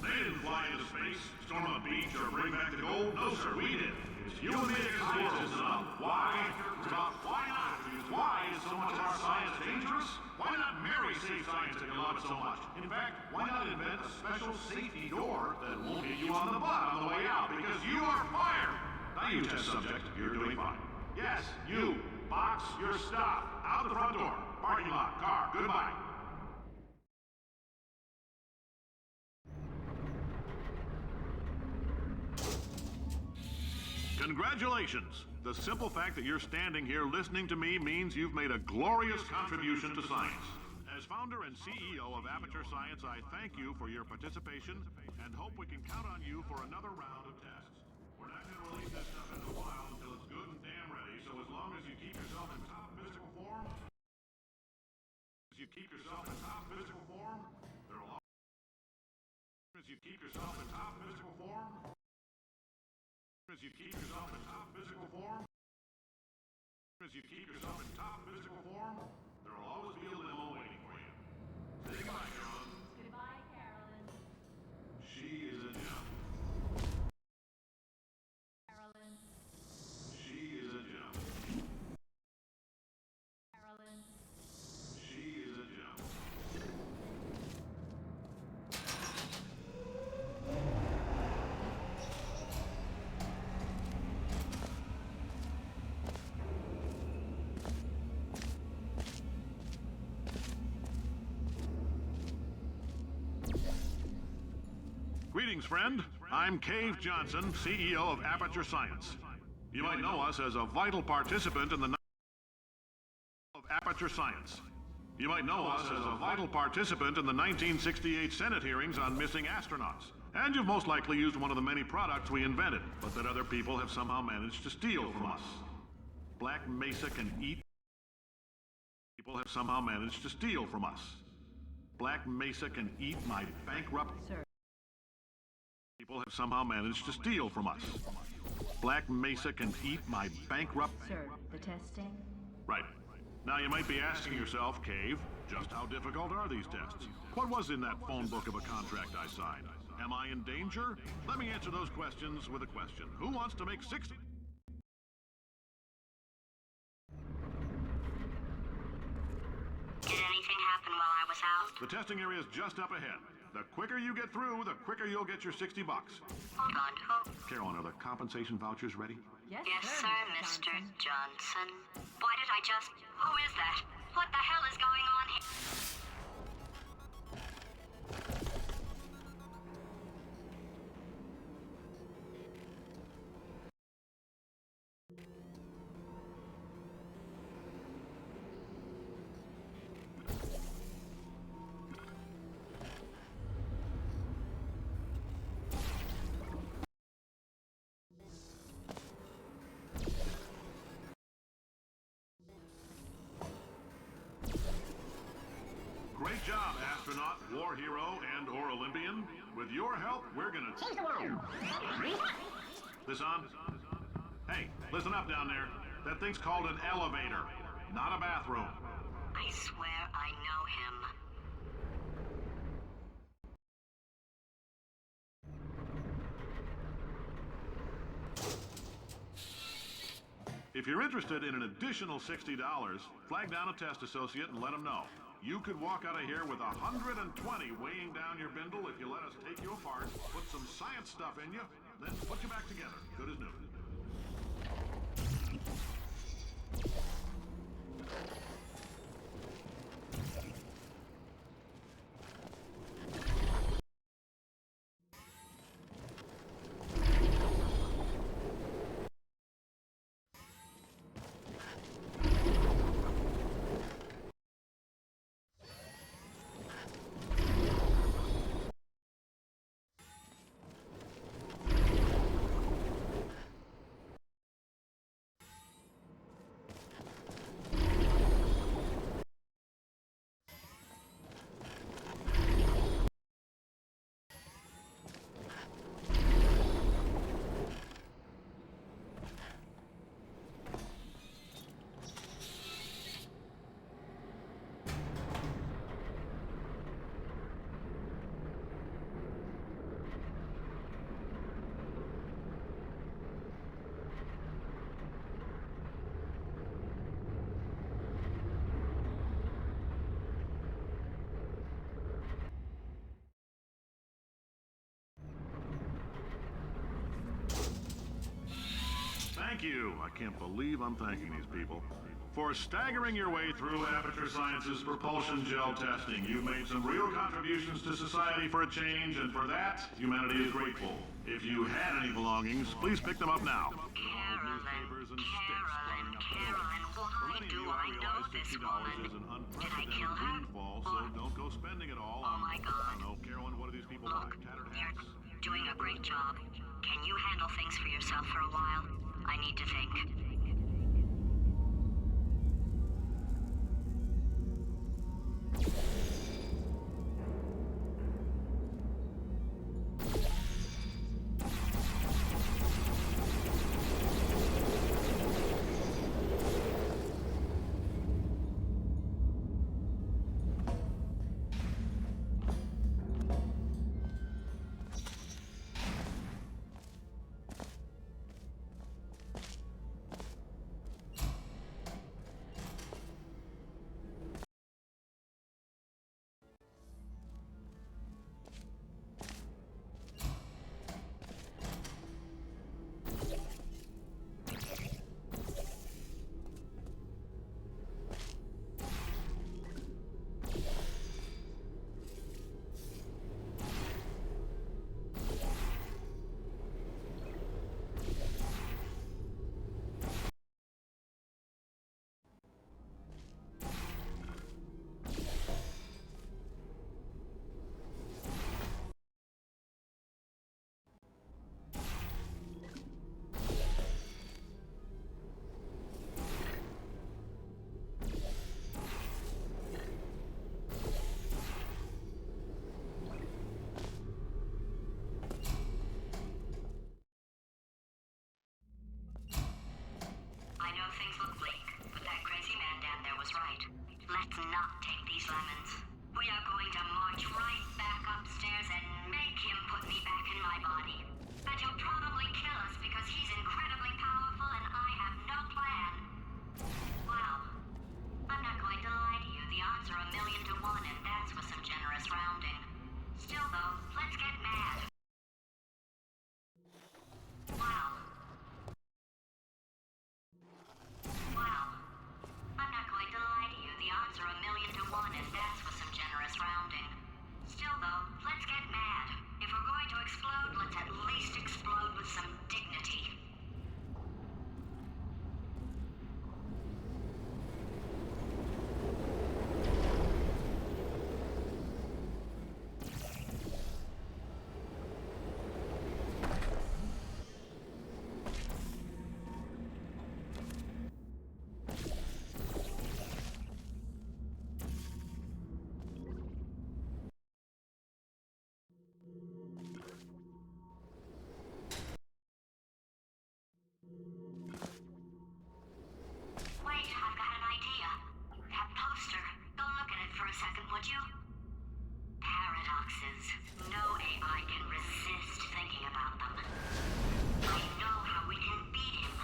They didn't fly into space, storm a beach, or bring back the gold. No, sir, we did. It's you and me against the world. Why? Why not? Why is so much of our science dangerous? Why not marry safe science if you love it so much? In fact, why not invent a special safety door that won't hit you on the butt on the way out? Because you are fired! Now you test subject, you're doing fine. Yes, you. Box your stuff. Out the front door. Parking lot. Car. Goodbye. Congratulations! The simple fact that you're standing here listening to me means you've made a glorious contribution to science. As founder and CEO of Aperture Science, I thank you for your participation and hope we can count on you for another round of tests. We're not going to release this stuff in a while until it's good and damn ready, so as long as you keep yourself in top mystical form... you keep yourself in top physical form, there will always... As you keep yourself in top physical form... As you keep yourself in top physical form... As you keep yourself in top physical form, there will always be a limo waiting for you. Say goodbye, Carolyn. Goodbye, Carolyn. She is a gem. Carolyn. She is a gem. Carolyn. She is a gem. Greetings, friend. I'm Cave Johnson, CEO of Aperture Science. You might know us as a vital participant in the of Aperture Science. You might know us as a vital participant in the 1968 Senate hearings on missing astronauts. And you've most likely used one of the many products we invented, but that other people have somehow managed to steal from us. Black Mesa can eat... People have somehow managed to steal from us. Black Mesa can eat my bankrupt... Sir. People have somehow managed to steal from us. Black Mesa can eat my bankrupt... Sir, the testing? Right. Now you might be asking yourself, Cave, just how difficult are these tests? What was in that phone book of a contract I signed? Am I in danger? Let me answer those questions with a question. Who wants to make 60? Did anything happen while I was out? The testing area is just up ahead. The quicker you get through, the quicker you'll get your $60. Hold on, who? Carolyn, are the compensation vouchers ready? Yes, sir, Mr. Johnson. Why did I just... Who is that? What the hell is going on here? Great job, astronaut, war hero, and/or Olympian. With your help, we're gonna change the world. This on? Hey, listen up down there. That thing's called an elevator, not a bathroom. I swear I know him. If you're interested in an additional $60, flag down a test associate and let them know. You could walk out of here with 120 weighing down your bindle if you let us take you apart, put some science stuff in you, then put you back together. Good as new. Thank you. I can't believe I'm thanking these people. For staggering your way through Aperture Science's propulsion gel testing, you've made some real contributions to society for a change, and for that, humanity is grateful. If you had any belongings, please pick them up now. Carolyn, why do I know this woman? Did I kill her? So don't go spending it all on... Oh my God. No, Carolyn, what do these people Look, buy? Tattered you're hats? doing a great job. Can you handle things for yourself for a while? I need to think. Let's not take these lemons. We are going to march right back upstairs and make him put me back in my body. And he'll probably kill us because he's incredibly powerful and I have no plan. Well, I'm not going to lie to you. The odds are 1,000,000 to 1, and that's with some generous rounding. Still, though, let's get mad. Wow. Wow. I'm not going to lie to you. The odds are 1,000,000 to 1, and that's with some generous rounding. Still, though, let's get mad. If we're going to explode, let's at least explode with some dignity. Wait, I've got an idea. That poster. Go look at it for a second, would you? Paradoxes. No AI can resist thinking about them. I know how we can beat him.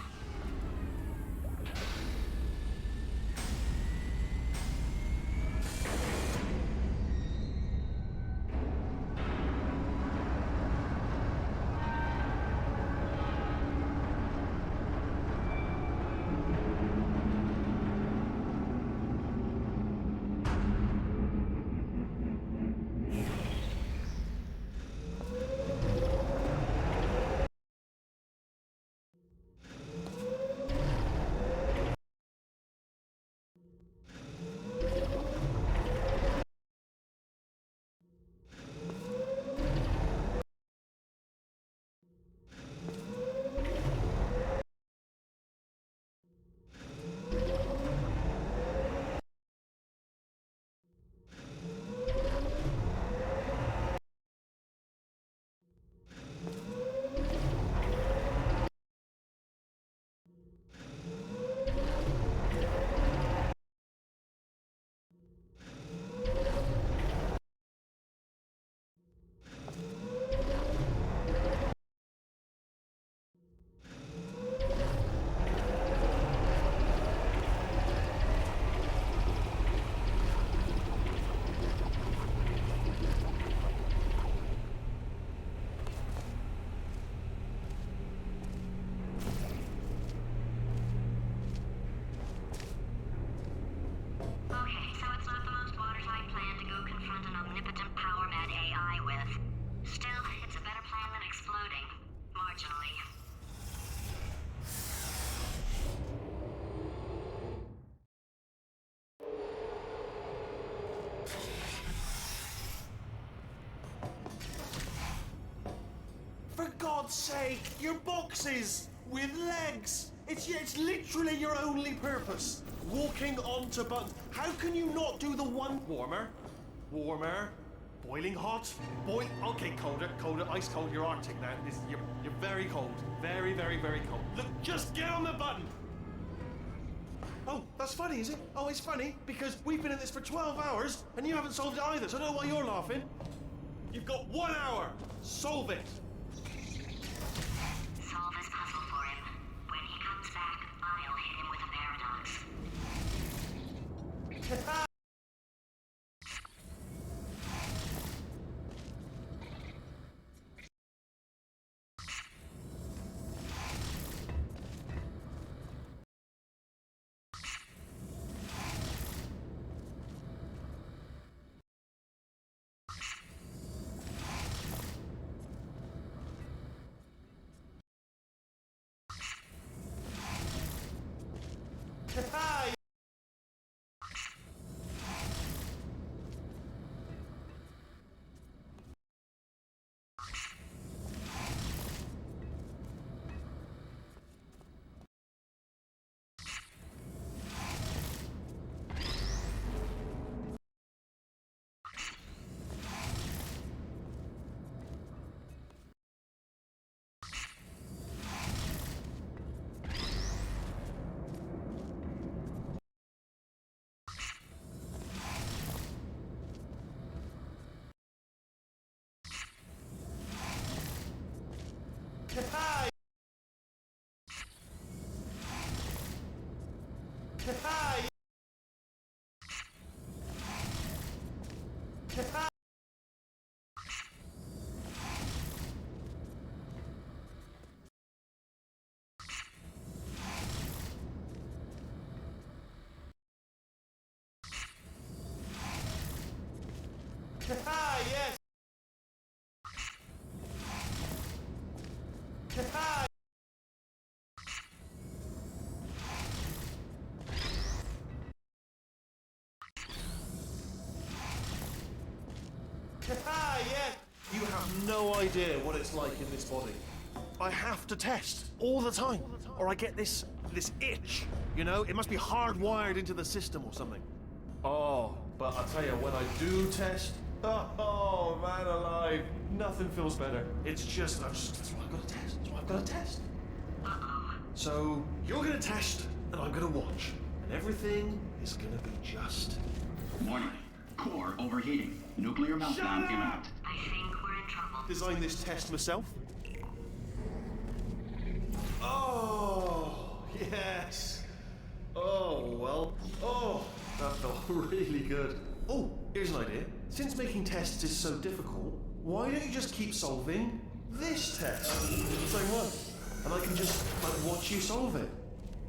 Okay, so it's not the most watertight plan to go confront an omnipotent power-mad AI with. Still, it's a better plan than exploding. Marginally. For God's sake, your boxes with legs. It's literally your only purpose. Walking onto buttons. How can you not do the one warmer? Warmer. Boiling hot. Okay, colder, ice cold. You're Arctic now. You're very cold. Very, very, very cold. Look, just get on the button. Oh, that's funny, is it? Oh, it's funny because we've been at this for 12 hours and you haven't solved it either. So I don't know why you're laughing. You've got 1 hour. Solve it. Solve his puzzle for him. When he comes back, I'll hit him with a paradox. Yeah. You have no idea what it's like in this body. I have to test all the time, or I get this itch. You know, it must be hardwired into the system or something. Oh, but I'll tell you, when I do test, oh man alive, nothing feels better. It's just, that's why I've got to test. That's why I've got to test. So you're gonna test, and I'm gonna watch, and everything is gonna be just. Warning. Core overheating. Nuclear meltdown imminent. I think we're in trouble. Design this test myself. Oh, yes. Oh, well. Oh, that felt really good. Oh, here's an idea. Since making tests is so difficult, why don't you just keep solving this test? Same one. And I can just, watch you solve it.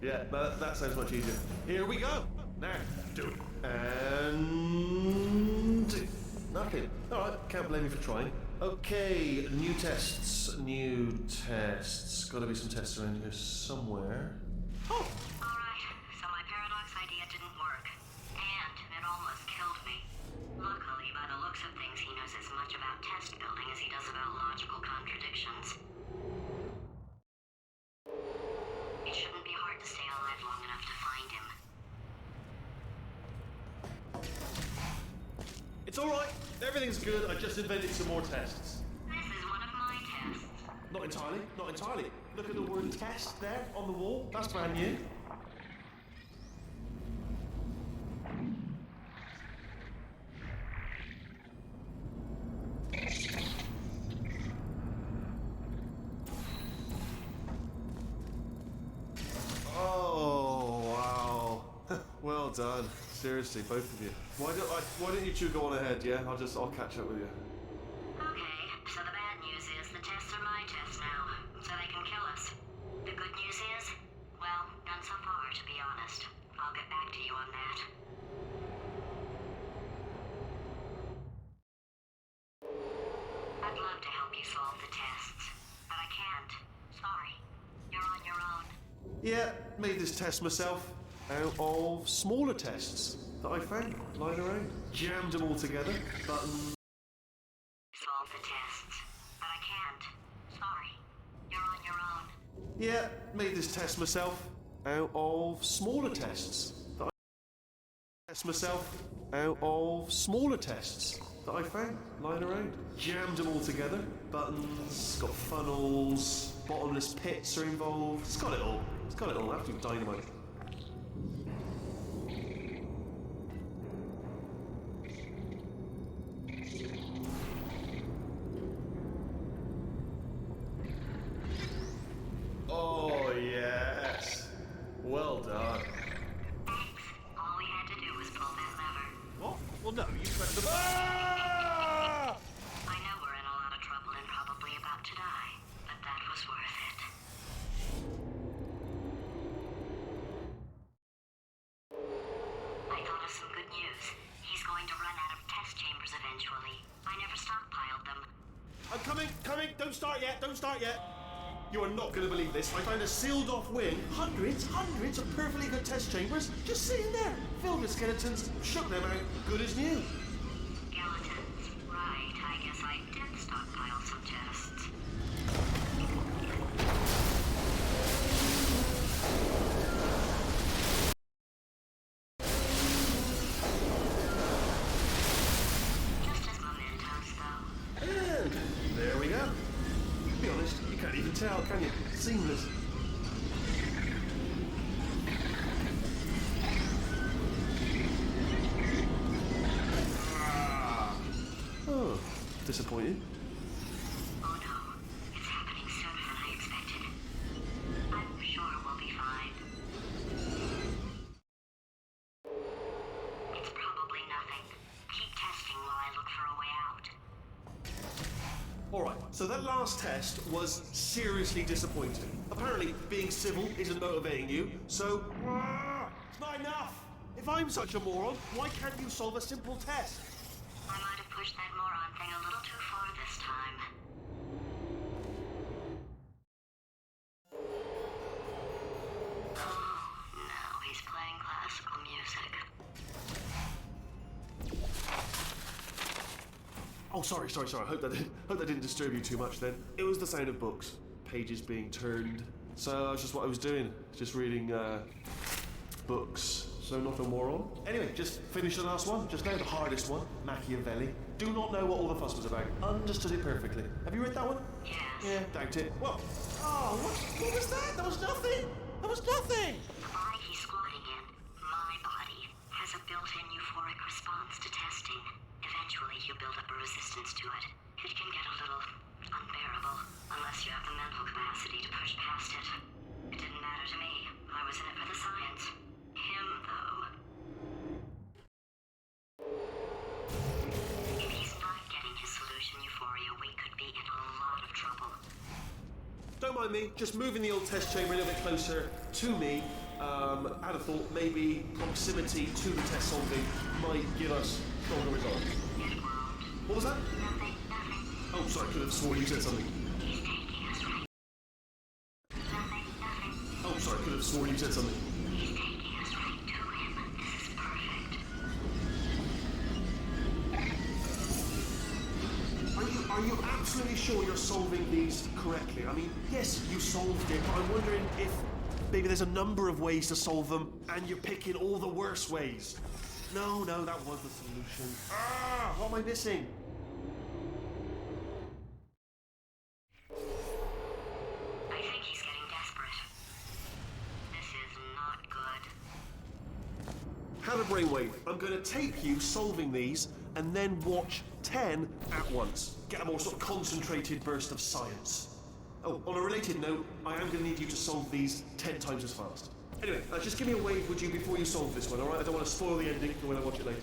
Yeah, that sounds much easier. Here we go. Now, do it. And... nothing. Alright, can't blame me for trying. Okay, new tests. Gotta be some tests around here somewhere. Oh! Alright, so my paradox idea didn't work. And it almost killed me. Luckily, by the looks of things, he knows as much about test building as he does about logical contradictions. It shouldn't be hard to stay alive long enough to find him. It's alright. Everything's good. I just invented some more tests. This is one of my tests. Not entirely. Not entirely. Look at the word test there on the wall. That's brand new. Oh, wow. Well done. Seriously, both of you. Why don't you two go on ahead, yeah? I'll catch up with you. Okay, so the bad news is the tests are my tests now, so they can kill us. The good news is, well, none so far, to be honest. I'll get back to you on that. I'd love to help you solve the tests, but I can't. Sorry. You're on your own. Yeah, made this test myself out of smaller tests that I found lying around. Jammed them all together. Buttons. Solve the tests, but I can't. Sorry. You're on your own. Yeah, made this test myself out of smaller tests that I found lying around. Jammed them all together. Buttons, got funnels, bottomless pits are involved. It's got it all. Absolute dynamite. Oh, yes. Well done. Thanks. All we had to do was pull that lever. What? Well, no, you pressed the... Ah! I know we're in a lot of trouble and probably about to die, but that was worth it. I thought of some good news. He's going to run out of test chambers eventually. I never stockpiled them. I'm coming. Don't start yet. You are not going to believe this. I found a sealed-off wing. Hundreds of perfectly good test chambers just sitting there, filled with skeletons. Shook them out, good as new. Skeletons. Right, I guess I did stockpile some tests. Just as mementos, though. And there we go. To be honest, you can't even tell, can you? Seamless. Oh, disappointed. Oh no, it's happening sooner than I expected. I'm sure we'll be fine. It's probably nothing. Keep testing while I look for a way out. Alright, so that last test was seriously disappointing. Apparently, being civil isn't motivating you, so... it's not enough! If I'm such a moron, why can't you solve a simple test? I might have pushed that moron thing a little too far this time. Oh, now he's playing classical music. Oh, sorry. I hope that didn't disturb you too much then. It was the sound of books, pages being turned. So that's just what I was doing, just reading books. So not a moron. Anyway, just finished the last one, just now the hardest one, Machiavelli. Do not know what all the fuss was about. Understood it perfectly. Have you read that one? Yes. Yeah, doubt it. Well, what was that? That was nothing. That was nothing. The body he's squatting in, my body, has a built-in euphoric response to testing. Eventually, you build up a resistance to it. It can get a little unbearable, unless you have the mental capacity to push past it. It didn't matter to me. I was in it for the science. Him, though. If he's not getting his solution euphoria, we could be in a lot of trouble. Don't mind me, just moving the old test chamber a little bit closer to me. I had a thought maybe proximity to the test solving might give us stronger results. What was that? Nothing. Oh, sorry, I could have sworn you said something. He's taking us right. Nothing. Oh, sorry, I could have sworn you said something. He's taking us right to him. This is perfect. Are you absolutely sure you're solving these correctly? I mean, yes, you solved it, but I'm wondering if maybe there's a number of ways to solve them, and you're picking all the worst ways. No, that was the solution. What am I missing? I think he's getting desperate. This is not good. Have a brainwave. I'm going to tape you solving these, and then watch 10 at once. Get a more sort of concentrated burst of science. Oh, on a related note, I am going to need you to solve these 10 times as fast. Anyway, just give me a wave, would you, before you solve this one, alright? I don't want to spoil the ending for when I watch it later.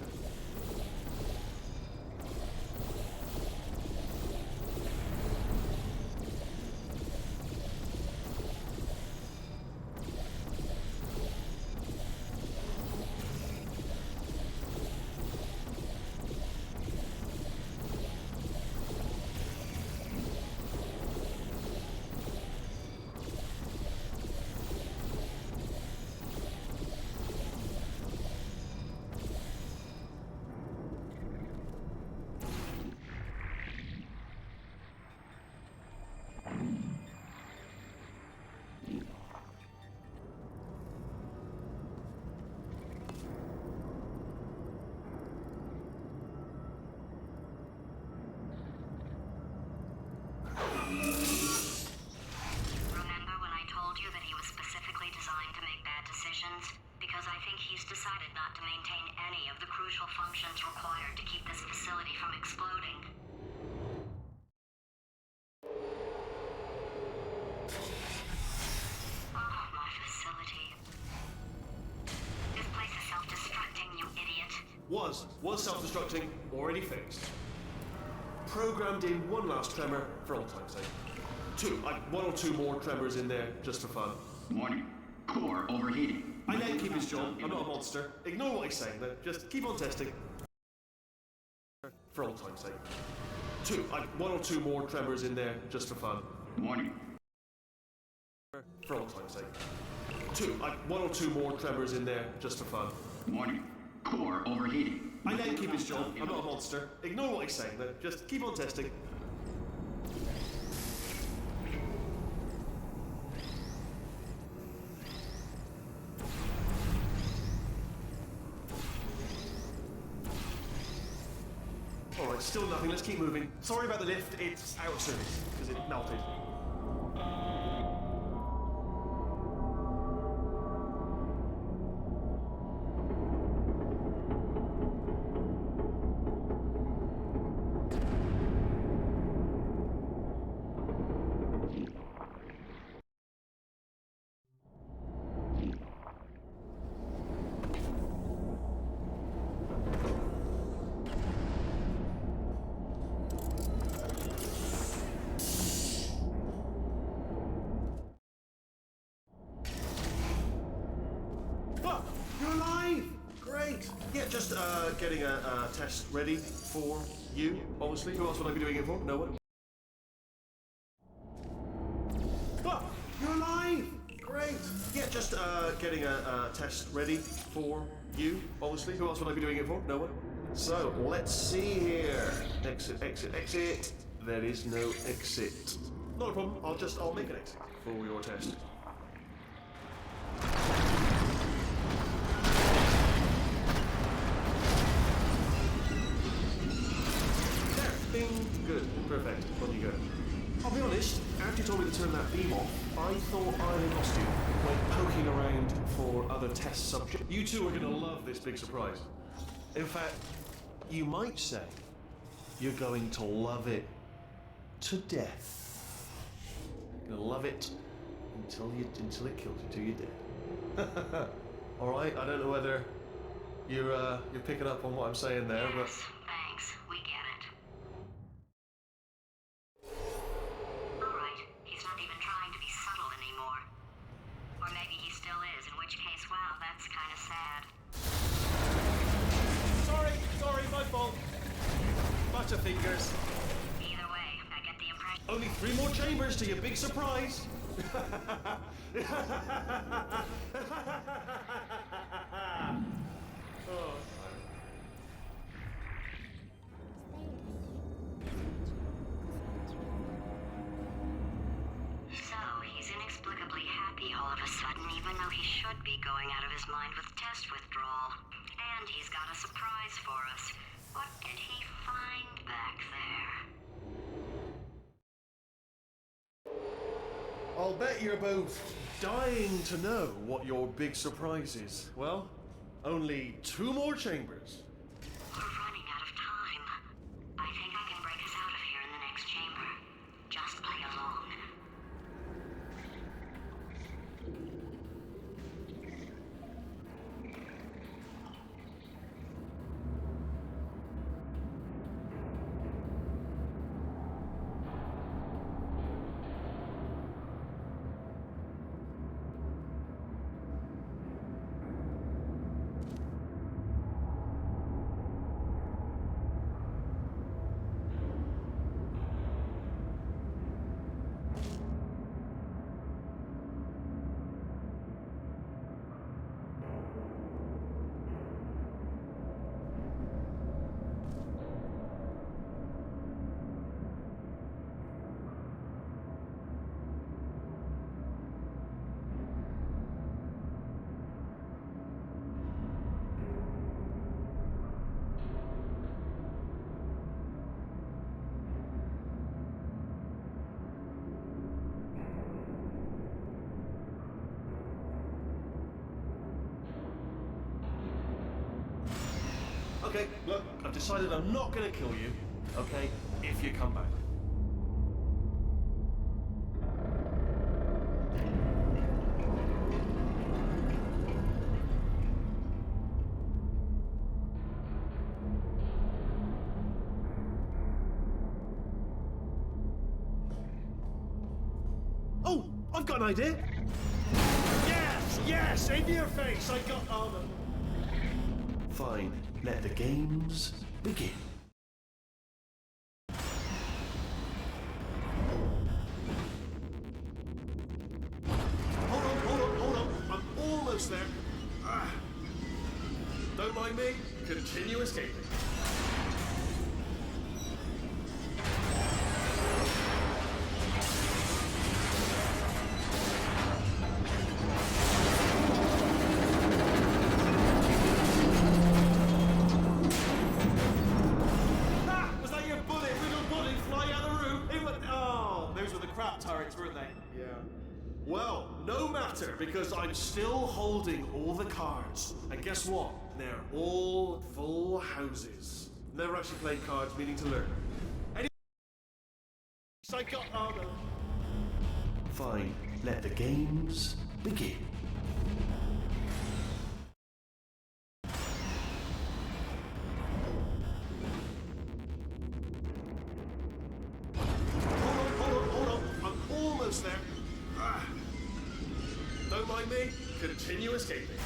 Remember when I told you that he was specifically designed to make bad decisions? Because I think he's decided not to maintain any of the crucial functions required to keep this facility from exploding. Oh, my facility. This place is self-destructing, you idiot. Was self-destructing, already fixed. Programmed in one last tremor for old time's sake. One or two more tremors in there, just for fun. Warning. Core overheating. I let him keep his job, I'm not a monster. Ignore what he's saying, though. Just keep on testing. For old time's sake. One or two more tremors in there, just for fun. Warning. For old time's sake. One or two more tremors in there, just for fun. Warning. Core overheating. I let him keep his job, I'm not a monster. Ignore what he's saying, though. Just keep on testing. Alright, still nothing, let's keep moving. Sorry about the lift, it's out of service, because it melted. You're alive! Great! Yeah, just getting a test ready for you, obviously. Who else would I be doing it for? No one? You're alive! Great! Yeah, just getting a test ready for You, obviously. Who else would I be doing it for? No one. So, let's see here. Exit, exit, exit. There is no exit. Not a problem. I'll make an exit for your test. There. Bing. Good. Perfect. On you go. I'll be honest, after you told me to turn that beam off, I thought I lost you when poking around for other test subjects. You two are going to love this big surprise. In fact, you might say you're going to love it to death. You're going to love it until it kills you, till you're dead. All right, I don't know whether you're picking up on what I'm saying there, but... Yes, thanks. We get it. Alright, he's not even trying to be subtle anymore. Or maybe he still is, in which case, wow, that's kind of sad. Sorry, my fault. Butterfingers. Either way, I get the impression... Only 3 more chambers to your big surprise. Oh. So, he's inexplicably happy all of a sudden, even though he should be going out of his mind with test withdrawal. And he's got a surprise for us. What did he find back there? I'll bet you're both dying to know what your big surprise is. Well, only 2 more chambers. We're running out of time. I think I can break us out of here in the next chamber. Just play along. Okay, look, I've decided I'm not going to kill you, okay, if you come back. Oh, I've got an idea. Yes, in your face, I got armor. Fine, let the games begin. Hold on. I'm almost there. Don't mind me. Continue escaping. Well, no matter, because I'm still holding all the cards. And guess what? They're all full houses. Never actually played cards, meaning to learn. Anyway, I got armor. Fine, let the games begin. Hold on. I'm almost there. Don't mind me. Continue escaping.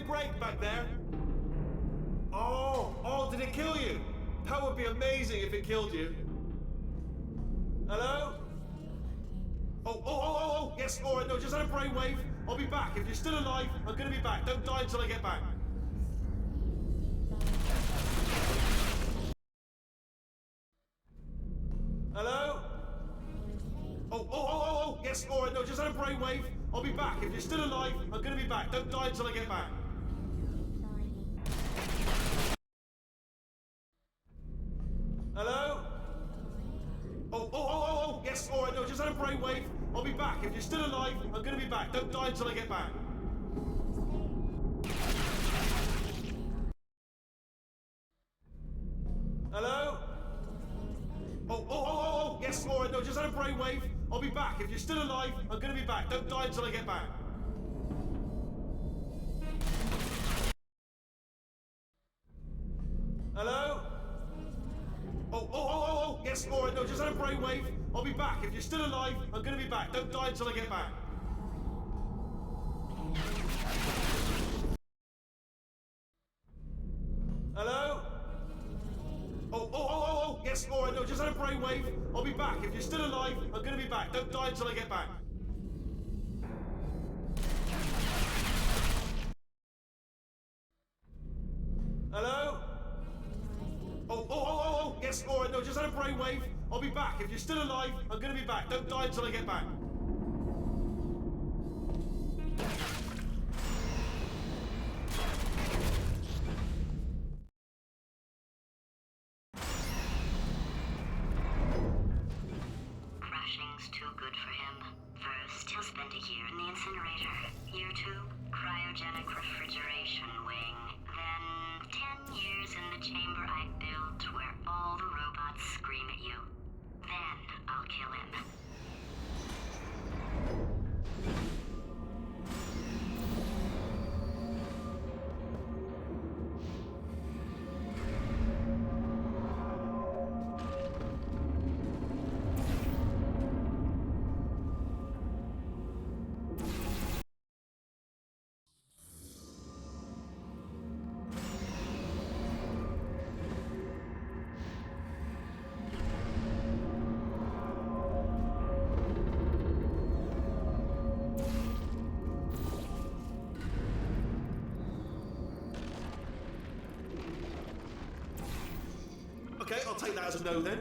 break back there? Oh, did it kill you? That would be amazing if it killed you. Hello? Oh, yes, alright, no, just had a brainwave. I'll be back. If you're still alive, I'm gonna be back. Don't die until I get back. Hello? Oh, yes, alright, no, just had a brainwave. I'll be back. If you're still alive, I'm gonna be back. Don't die until I get back. Hello? Oh, yes, alright, no, just had a brainwave. I'll be back. If you're still alive, I'm gonna be back. Don't die until I get back. Hello? Oh, yes, alright, no, just had a brainwave. I'll be back. If you're still alive, I'm gonna be back. Don't die until I get back. Hello? Oh, yes, alright, no, just had a brainwave. I'll be back. If you're still alive, I'm gonna be back. Don't die until I get back. Hello? Oh, yes, alright, no, just had a brainwave. I'll be back. If you're still alive, I'm gonna be back. Don't die until I get back. Hello? Oh, yes, alright, no, just had a brainwave. I'll be back. If you're still alive, I'm gonna be back. Don't die until I get back. Crashing's too good for him. First, he'll spend a year in the incinerator. Year 2, cryogenic refrigeration wing. Then 10 years in the chamber I built where all the robots scream at you. Then I'll kill him. Okay, I'll take that as a no then.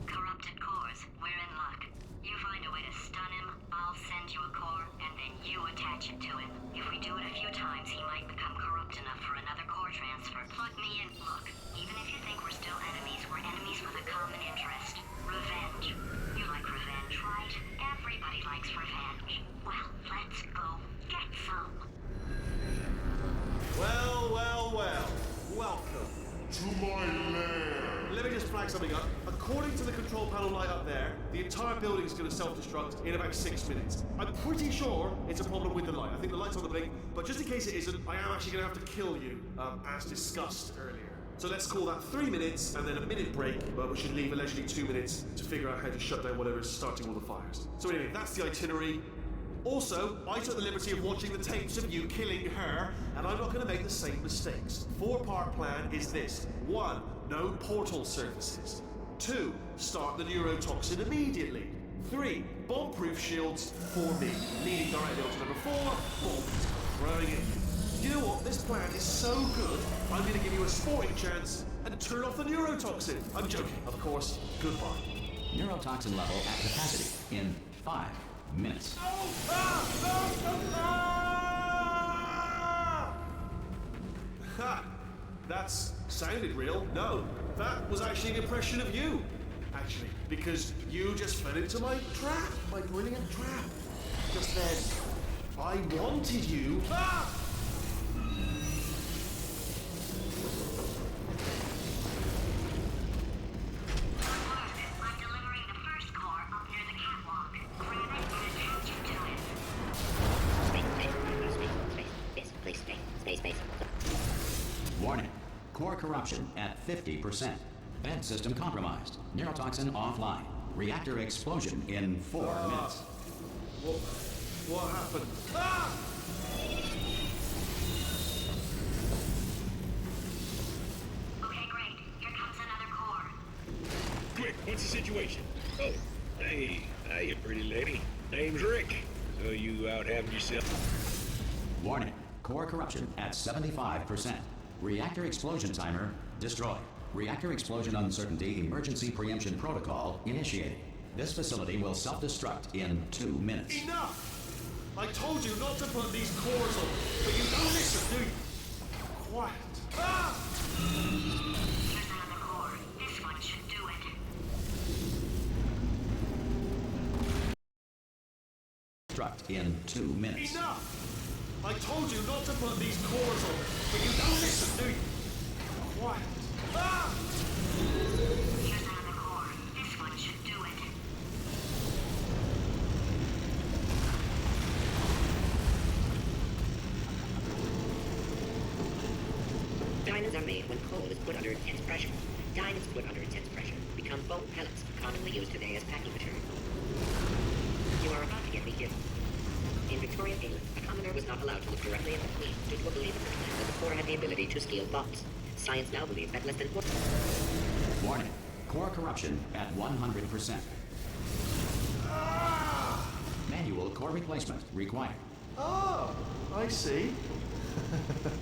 Corrupted cores, we're in luck. You find a way to stun him, I'll send you a core, and then you attach it to him. If we do it a few times, he might become corrupt enough for another core transfer. Plug me in. Look, even if you think we're still enemies, we're enemies with a common interest. Revenge. You like revenge, right? Everybody likes revenge. Well, let's go get some. Well. Welcome. To my lair. Let me just flag something up. According to the control panel light up there, the entire building is going to self-destruct in about 6 minutes. I'm pretty sure it's a problem with the light. I think the light's on the blink, but just in case it isn't, I am actually going to have to kill you, as discussed earlier. So let's call that 3 minutes and then a minute break, but we should leave allegedly 2 minutes to figure out how to shut down whatever's starting all the fires. So anyway, that's the itinerary. Also, I took the liberty of watching the tapes of you killing her, and I'm not going to make the same mistakes. 4-part plan is this. 1. No portal surfaces. 2. Start the neurotoxin immediately. 3. Bomb-proof shields for me. Leading directly on to number 4. Bombs. Throwing it. You know what? This plan is so good, I'm going to give you a sporting chance and turn off the neurotoxin. I'm joking, of course. Goodbye. Neurotoxin level at capacity in 5 minutes. Ha! That's sounded real. No, that was actually an impression of you. Actually, because you just fell into my trap, my brilliant trap. Just then, I wanted you. Ah! I'm delivering the first core up near the catwalk. Grab it and attach it to it. Space. Warning. Core corruption at 50%. Vent system compromised. Neurotoxin offline. Reactor explosion in 4 minutes. What happened? Ah! Okay, great. Here comes another core. Quick, what's the situation? Oh, hey, hiya, pretty lady. Name's Rick. So you out having yourself? Warning. Core corruption at 75%. Reactor explosion timer destroyed. Reactor explosion uncertainty emergency preemption protocol initiated. This facility will self-destruct in 2 minutes. Enough! I told you not to put these cores on, but you don't listen, do you? Quiet. Ah! Here's another core. This one should do it. Destruct in 2 minutes. Enough! I told you not to put these cores on, but you don't listen, do you? Quiet. Ah! Here's another core. This one should do it. Diamonds are made when coal is put under intense pressure. Diamonds put under intense pressure become foam pellets, commonly used today as packing material. You are about to get me killed. In Victorian England, a commoner was not allowed to look directly at the Queen due to a belief that the core had the ability to steal thoughts. Science now believes that less than 4... Warning. Core corruption at 100%. Manual core replacement required. Oh, I see.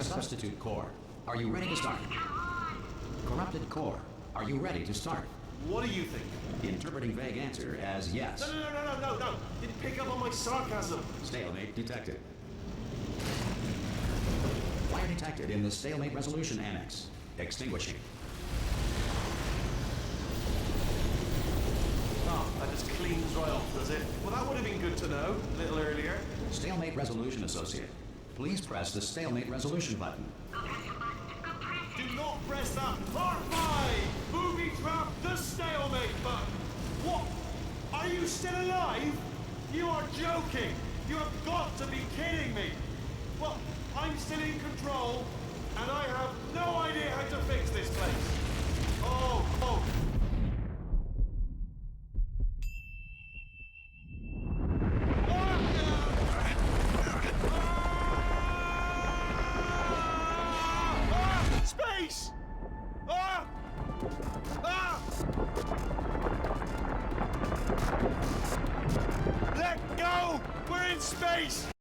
Substitute core. Are you ready to start? Corrupted core. Are you ready to start? What do you think? Interpreting vague answer as yes. No. Didn't pick up on my sarcasm. Stalemate detected. Fire detected in the stalemate resolution annex. Extinguishing. Oh, that just cleans right off, does it? Well, that would have been good to know a little earlier. Stalemate resolution associate. Please press the stalemate resolution button. Do not press that Part 5 booby trap the stalemate button. What? Are you still alive? You are joking. You have got to be kidding me. Well, I'm still in control, and I have no idea how to fix this place. Oh. Space! Let go! We're in space!